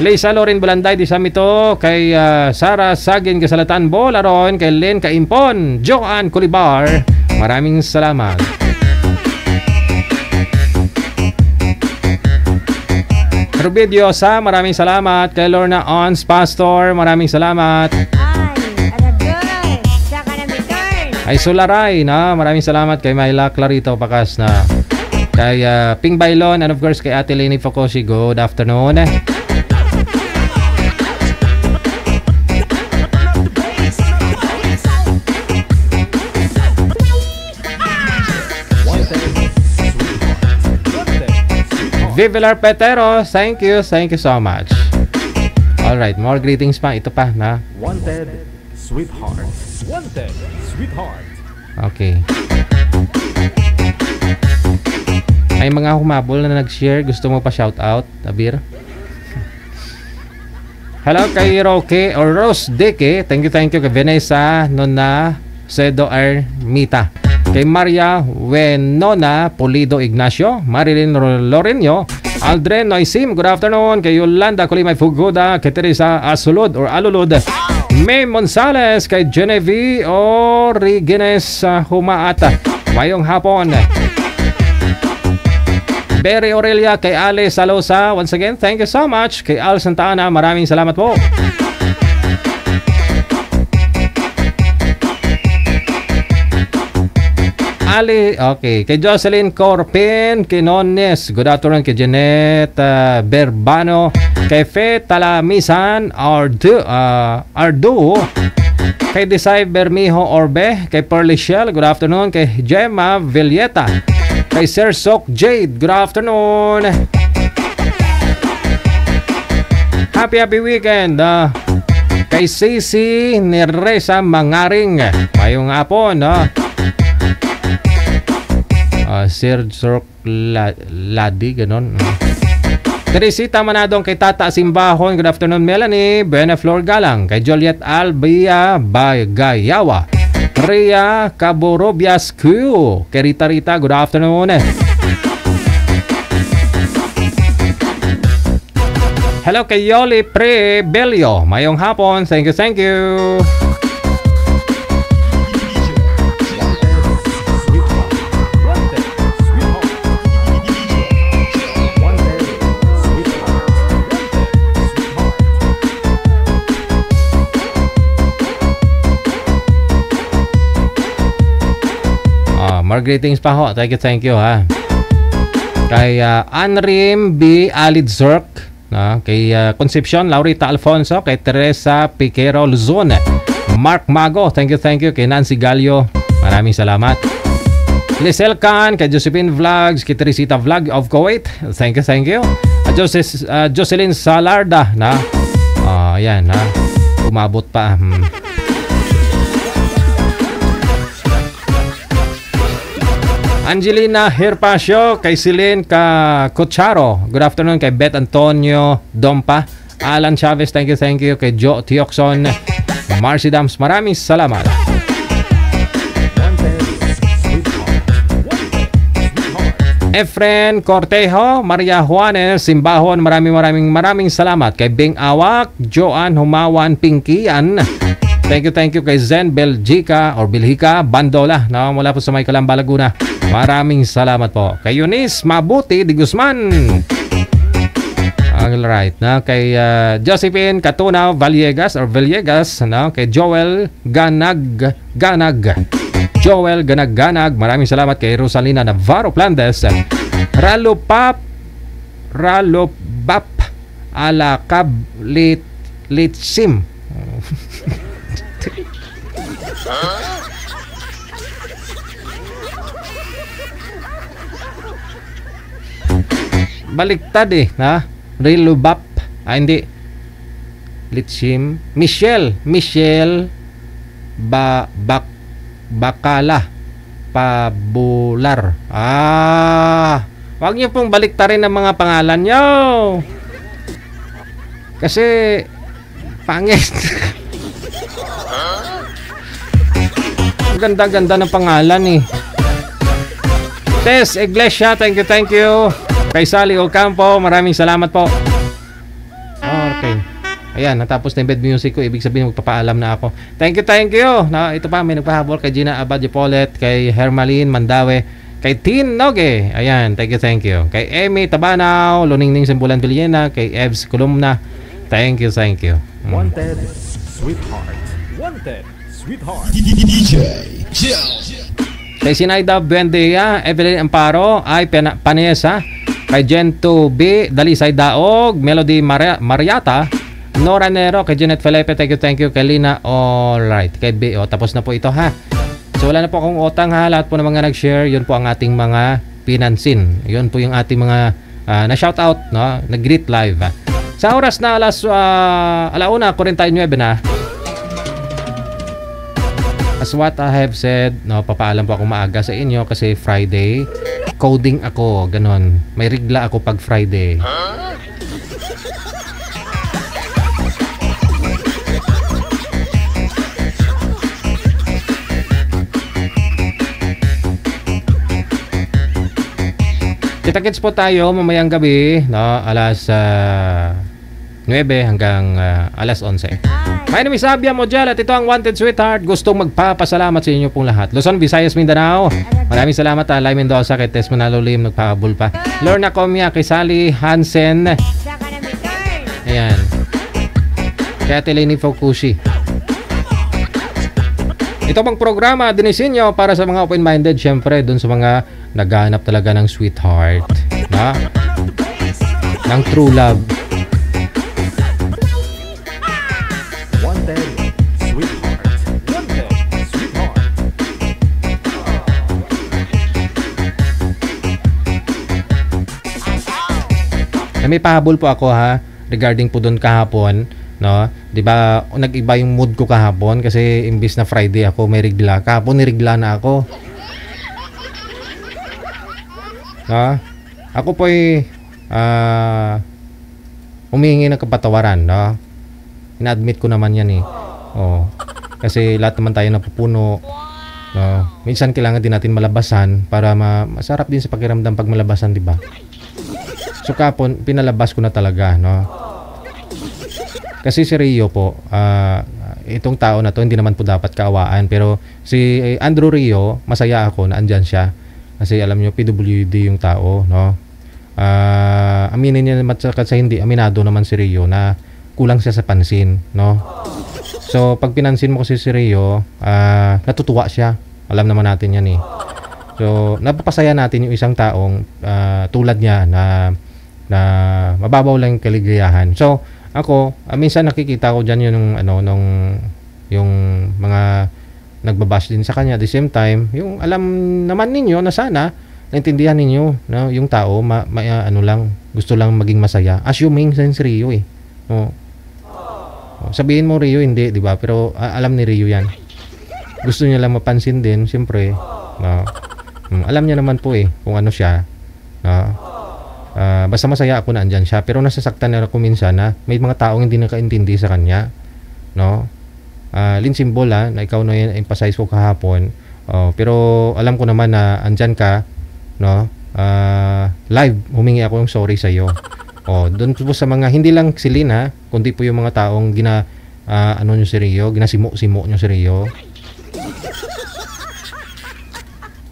Lisa Lorin Bulanday di Samito, kay Sara Sagin Kasalatan Bolaron, kay Len Kaimpon, Joanne Kulibar, maraming salamat. Rubidiosa, maraming salamat. Kay Lorna Ons Pastor, maraming salamat. Ay Solaray na, maraming salamat. Kay Myla Clarito Pakas na. Kay Ping Bailon, and of course kay Ate Leni Focosi, good afternoon. Vivilar Petero, thank you so much. Alright, more greetings pa. Ito pa na. Wanted, sweetheart. Wanted, sweetheart. Okay. Ay mga humabol na nag-share. Gusto mo pa shout out, Abir? Hello kay Roque or Rose Deke. Thank you kay Vanessa Nona Cedo Armita. Kay Maria Wenona Polido Ignacio, Marilyn Lorenyo, Aldren Noisim, good afternoon. Kay Yolanda Kulimay Fugoda, kay Teresa Asulod or Alulod, May Monsales, kay Genevieve Origenes Humaata, mayong hapon. Berry Aurelia, kay Ale Salosa, once again, thank you so much. Kay Al Santana, maraming salamat po. Ali, okay. Kay Jocelyn Corpin, kay Nones, good afternoon. Kay Jeanette Berbano, kay Fe Talamisan, Ardu, kay Desai Bermijo Orbe, kay Pearly Shell, good afternoon. Kay Gemma Villeta, kay Sir Sok Jade, good afternoon. Happy weekend. Kay Cici Neresa Mangaring, mayong hapon, Sir Zork Ladi, ganon. Teresita Manadong, kay Tata Simbahon, good afternoon. Melanie Beneflor Galang, kay Juliet Albia Bagayawa, Rhea Caborobias Q, kay Rita, good afternoon. Hello kay Yoli Pre Belio, mayong hapon, thank you. More greetings pa ho. Thank you ha. Kay Anrim B. Alidzork, kay Concepcion Laurita Alfonso, kay Teresa Piquero Luzon, Mark Mago, thank you. Kay Nancy Gallo, maraming salamat. Lisel Khan, kay Josephine Vlogs, kay Teresita Vlog of Kuwait, thank you. Jocelyn Salarda na, ayan ha, umabot pa. Angelina Herpasio, kay Celine Cocharo, good afternoon. Kay Beth Antonio Dompa, Alan Chavez, thank you. Kay Joe Tioxon, Marcy Dams, maraming salamat. Efren Cortejo, Maria Juanes Simbahon, maraming salamat. Kay Bing Awak, Joan Humawan Pinkian, thank you. Kay Zen Belgica Bandola, mula po sa May Calamba, Laguna, maraming salamat po. Kay Eunice Mabuti Di Guzman, alright, kay Josephine Catunaw Villegas, kay Joel Ganag, maraming salamat. Kay Rosalina Navarro Plandes, Ralobap Alakab Litsim. Baliktad Rilubap, hindi Litsim. Michelle Bakala Pabular. Wag niyo pong baliktarin ang mga pangalan niyo, kasi pangit. Ganda ng pangalan Tess Iglesia, thank you. Kay Sally Ocampo, maraming salamat po. Okay. Ayan, natapos na yung bed music ko. Ibig sabihin, magpapaalam na ako. Thank you. Ito pa, may nagpahabol kay Gina Abadje Polet, kay Hermaline Mandawe, Kay Tin Noge, ayan, thank you. Kay Emmy Tabanaw, Luningning Simbulan Villena, kay Evs Columna, thank you. Wanted, Sweetheart. Wanted, Sweetheart. DJ Jill. Kay Sinaida Buendia, Evelyn Amparo, ay Panesa, kay Gento B, Dalisay Daog, Melody Mariata, Nora Nero, kay Janet Felipe, thank you, kay Lina, alright, kay B, tapos na po ito ha. So wala na po akong utang ha, lahat po ng mga nag-share, yun po ang ating mga pinansin. Yun po yung ating mga na-shoutout, no? Nag-greet live. Sa oras na alauna, 49 na. As what I have said, no, papaalam po ako maaga sa inyo kasi Friday, coding ako, ganon. May rigla ako pag Friday. Kita-kits po tayo mamayang gabi, no, alas 9 hanggang alas 11. My name is Abia Mojal at ito ang Wanted Sweetheart. Gustong magpapasalamat sa inyo pong lahat. Luzon, Visayas, Mindanao. Maraming salamat Lai Mendoza, kay Tess Manalo Lim, nagpahabol pa. Lorna Comia, kay Sally Hansen. Ayan. Kaya Teleni Fukushi. Ito pang programa dinisenyo para sa mga open-minded, syempre dun sa mga naghahanap talaga ng sweetheart, na ng true love. Wanted, Sweetheart. Wanted, Sweetheart. May pahabol po ako ha regarding po doon kahapon, no? 'Di ba nag-iba yung mood ko kahapon kasi imbis na Friday ako may rigla. Kahapon nirigla na ako. Ako po ay humihingi ng kapatawaran, no? Ina-admit ko naman yan eh. Kasi lahat naman tayo napupuno. No? Minsan kailangan din natin malabasan para masarap din sa pakiramdam pag malabasan, di ba? So kapon, pinalabas ko na talaga, no? Kasi si Rio po, itong tao na to hindi naman po dapat kaawaan, pero si Andrew Rio, masaya ako na andyan siya. Kasi alam nyo, PWD yung tao, no? Aminin niya naman sa hindi, aminado naman si Rio na kulang siya sa pansin, no? So, pag pinansin mo kasi si Rio, natutuwa siya. Alam naman natin yan eh. So, napapasaya natin yung isang taong tulad niya na mababaw lang yung kaligayahan. So, ako, minsan nakikita ko dyan yung mga nagbabash din sa kanya. At the same time, yung alam naman ninyo na sana naintindihan ninyo, no? Yung tao gusto lang maging masaya. Assuming si Rio eh. No? Sabihin mo Rio hindi, di ba? Pero alam ni Rio yan. Gusto niya lang mapansin din, siyempre. No? Alam niya naman po eh kung ano siya. No? Basta masaya ako na andyan siya. Pero nasasaktan na ako minsan na may mga taong hindi nakaintindi sa kanya. No? Lin symbol na ikaw na yung emphasize ko kahapon. Pero alam ko naman na andyan ka, no? Live humingi ako ng sorry sa iyo. Doon po sa mga hindi lang si Lin ha, kundi po yung mga taong nyo si Rio, ginasimo-simo nyo si Rio.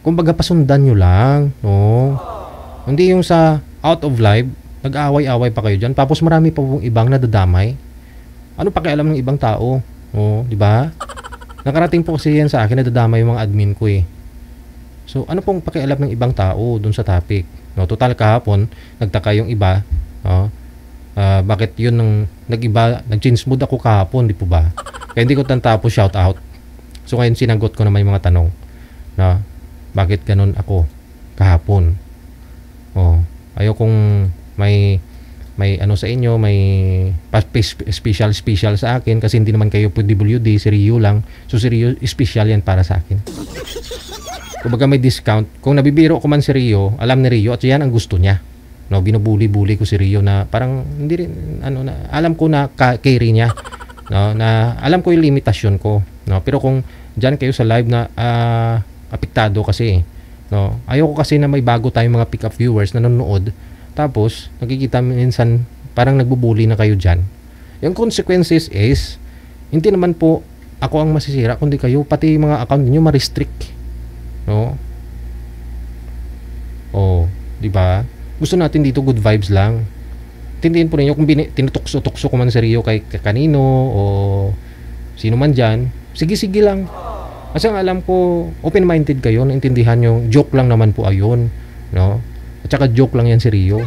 Kumbaga pasundan nyo lang, no? Hindi yung sa out of live, nag-aaway-away pa kayo dyan, tapos marami pa pong ibang nadadamay. Ano pakialam ng ibang tao? Di ba? Nakarating po kasi yan sa akin, nadadamay yung mga admin ko eh. So, ano pong pakialam ng ibang tao dun sa topic? No, total kahapon, nagtaka yung iba, bakit yun nag-iba, nag-change mood ako kahapon, di po ba? Kaya hindi ko tapos shout out. So, ngayon sinagot ko naman yung mga tanong. Na, bakit ganun ako kahapon? Ayaw kung may ano sa inyo, may special sa akin kasi hindi naman kayo PWD, si Rio lang. So si Rio, special yan para sa akin. Kumbaga may discount. Kung nabibiro ko man si Rio, alam ni Rio at yan ang gusto niya. No, binubuli-buli ko si Rio na parang hindi rin alam ko na carry niya. No, na alam ko yung limitasyon ko, no. Pero kung diyan kayo sa live na apektado kasi, no. Ayoko kasi na may bago tayong mga pick-up viewers na nanonood. Tapos, nakikita minsan parang nagbubuli na kayo dyan. Yung consequences is, hindi naman po ako ang masisira, kundi kayo, pati mga account niyo ma-restrict. No? Di ba? Gusto natin dito good vibes lang. Tindihin po ninyo kung tinutukso-tukso ko man si Rio kay kanino o sino man dyan, sige-sige lang. Kasi ang alam ko, open-minded kayo, naintindihan yung joke lang naman po ayon, no? At saka joke lang yan si Rio.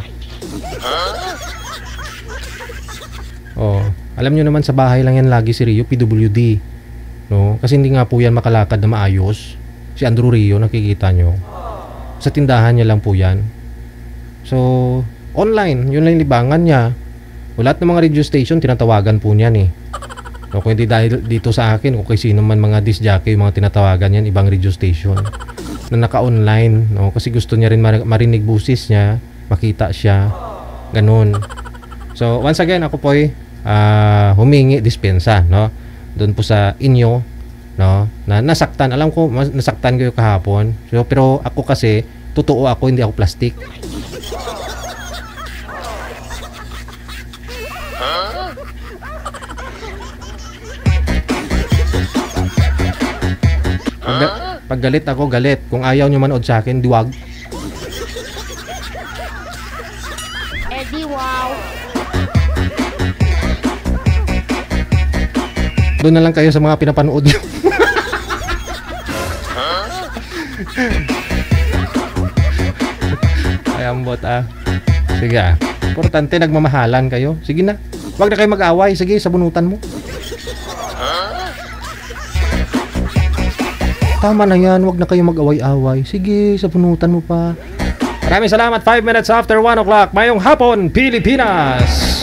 Oh, alam nyo naman sa bahay lang yan lagi si Rio, PWD, no? Kasi hindi nga po yan makalakad na maayos. Si Andrew Rio, nakikita nyo. Sa tindahan niya lang po yan. So, online, yun lang yung libangan niya. O lahat ng mga radio station, tinatawagan po niyan eh. No, kung hindi dahil dito sa akin, o kay sino man mga disc jockey, mga tinatawagan yan, ibang radio station na naka-online, no? Kasi gusto niya rin marinig busis niya, makita siya, ganun. So, once again, ako po ay humingi dispensa, no? Doon po sa inyo, no? Na nasaktan, alam ko, nasaktan kayo kahapon. So, pero ako kasi, totoo ako, hindi ako plastic. Pag galit ako, galit. Kung ayaw nyo manood sa akin, diwag. Eddie, wow. Doon na lang kayo sa mga pinapanood nyo. Ay, ambot Sige importante nagmamahalan kayo. Sige na. Huwag na kayo mag-away. Sige, sabunutan mo. Tama na yan, wag na kayo mag-away-away. Sige, sabunutan mo pa. Maraming salamat. 5 minutes after 1 o'clock. Mayong hapon, Pilipinas.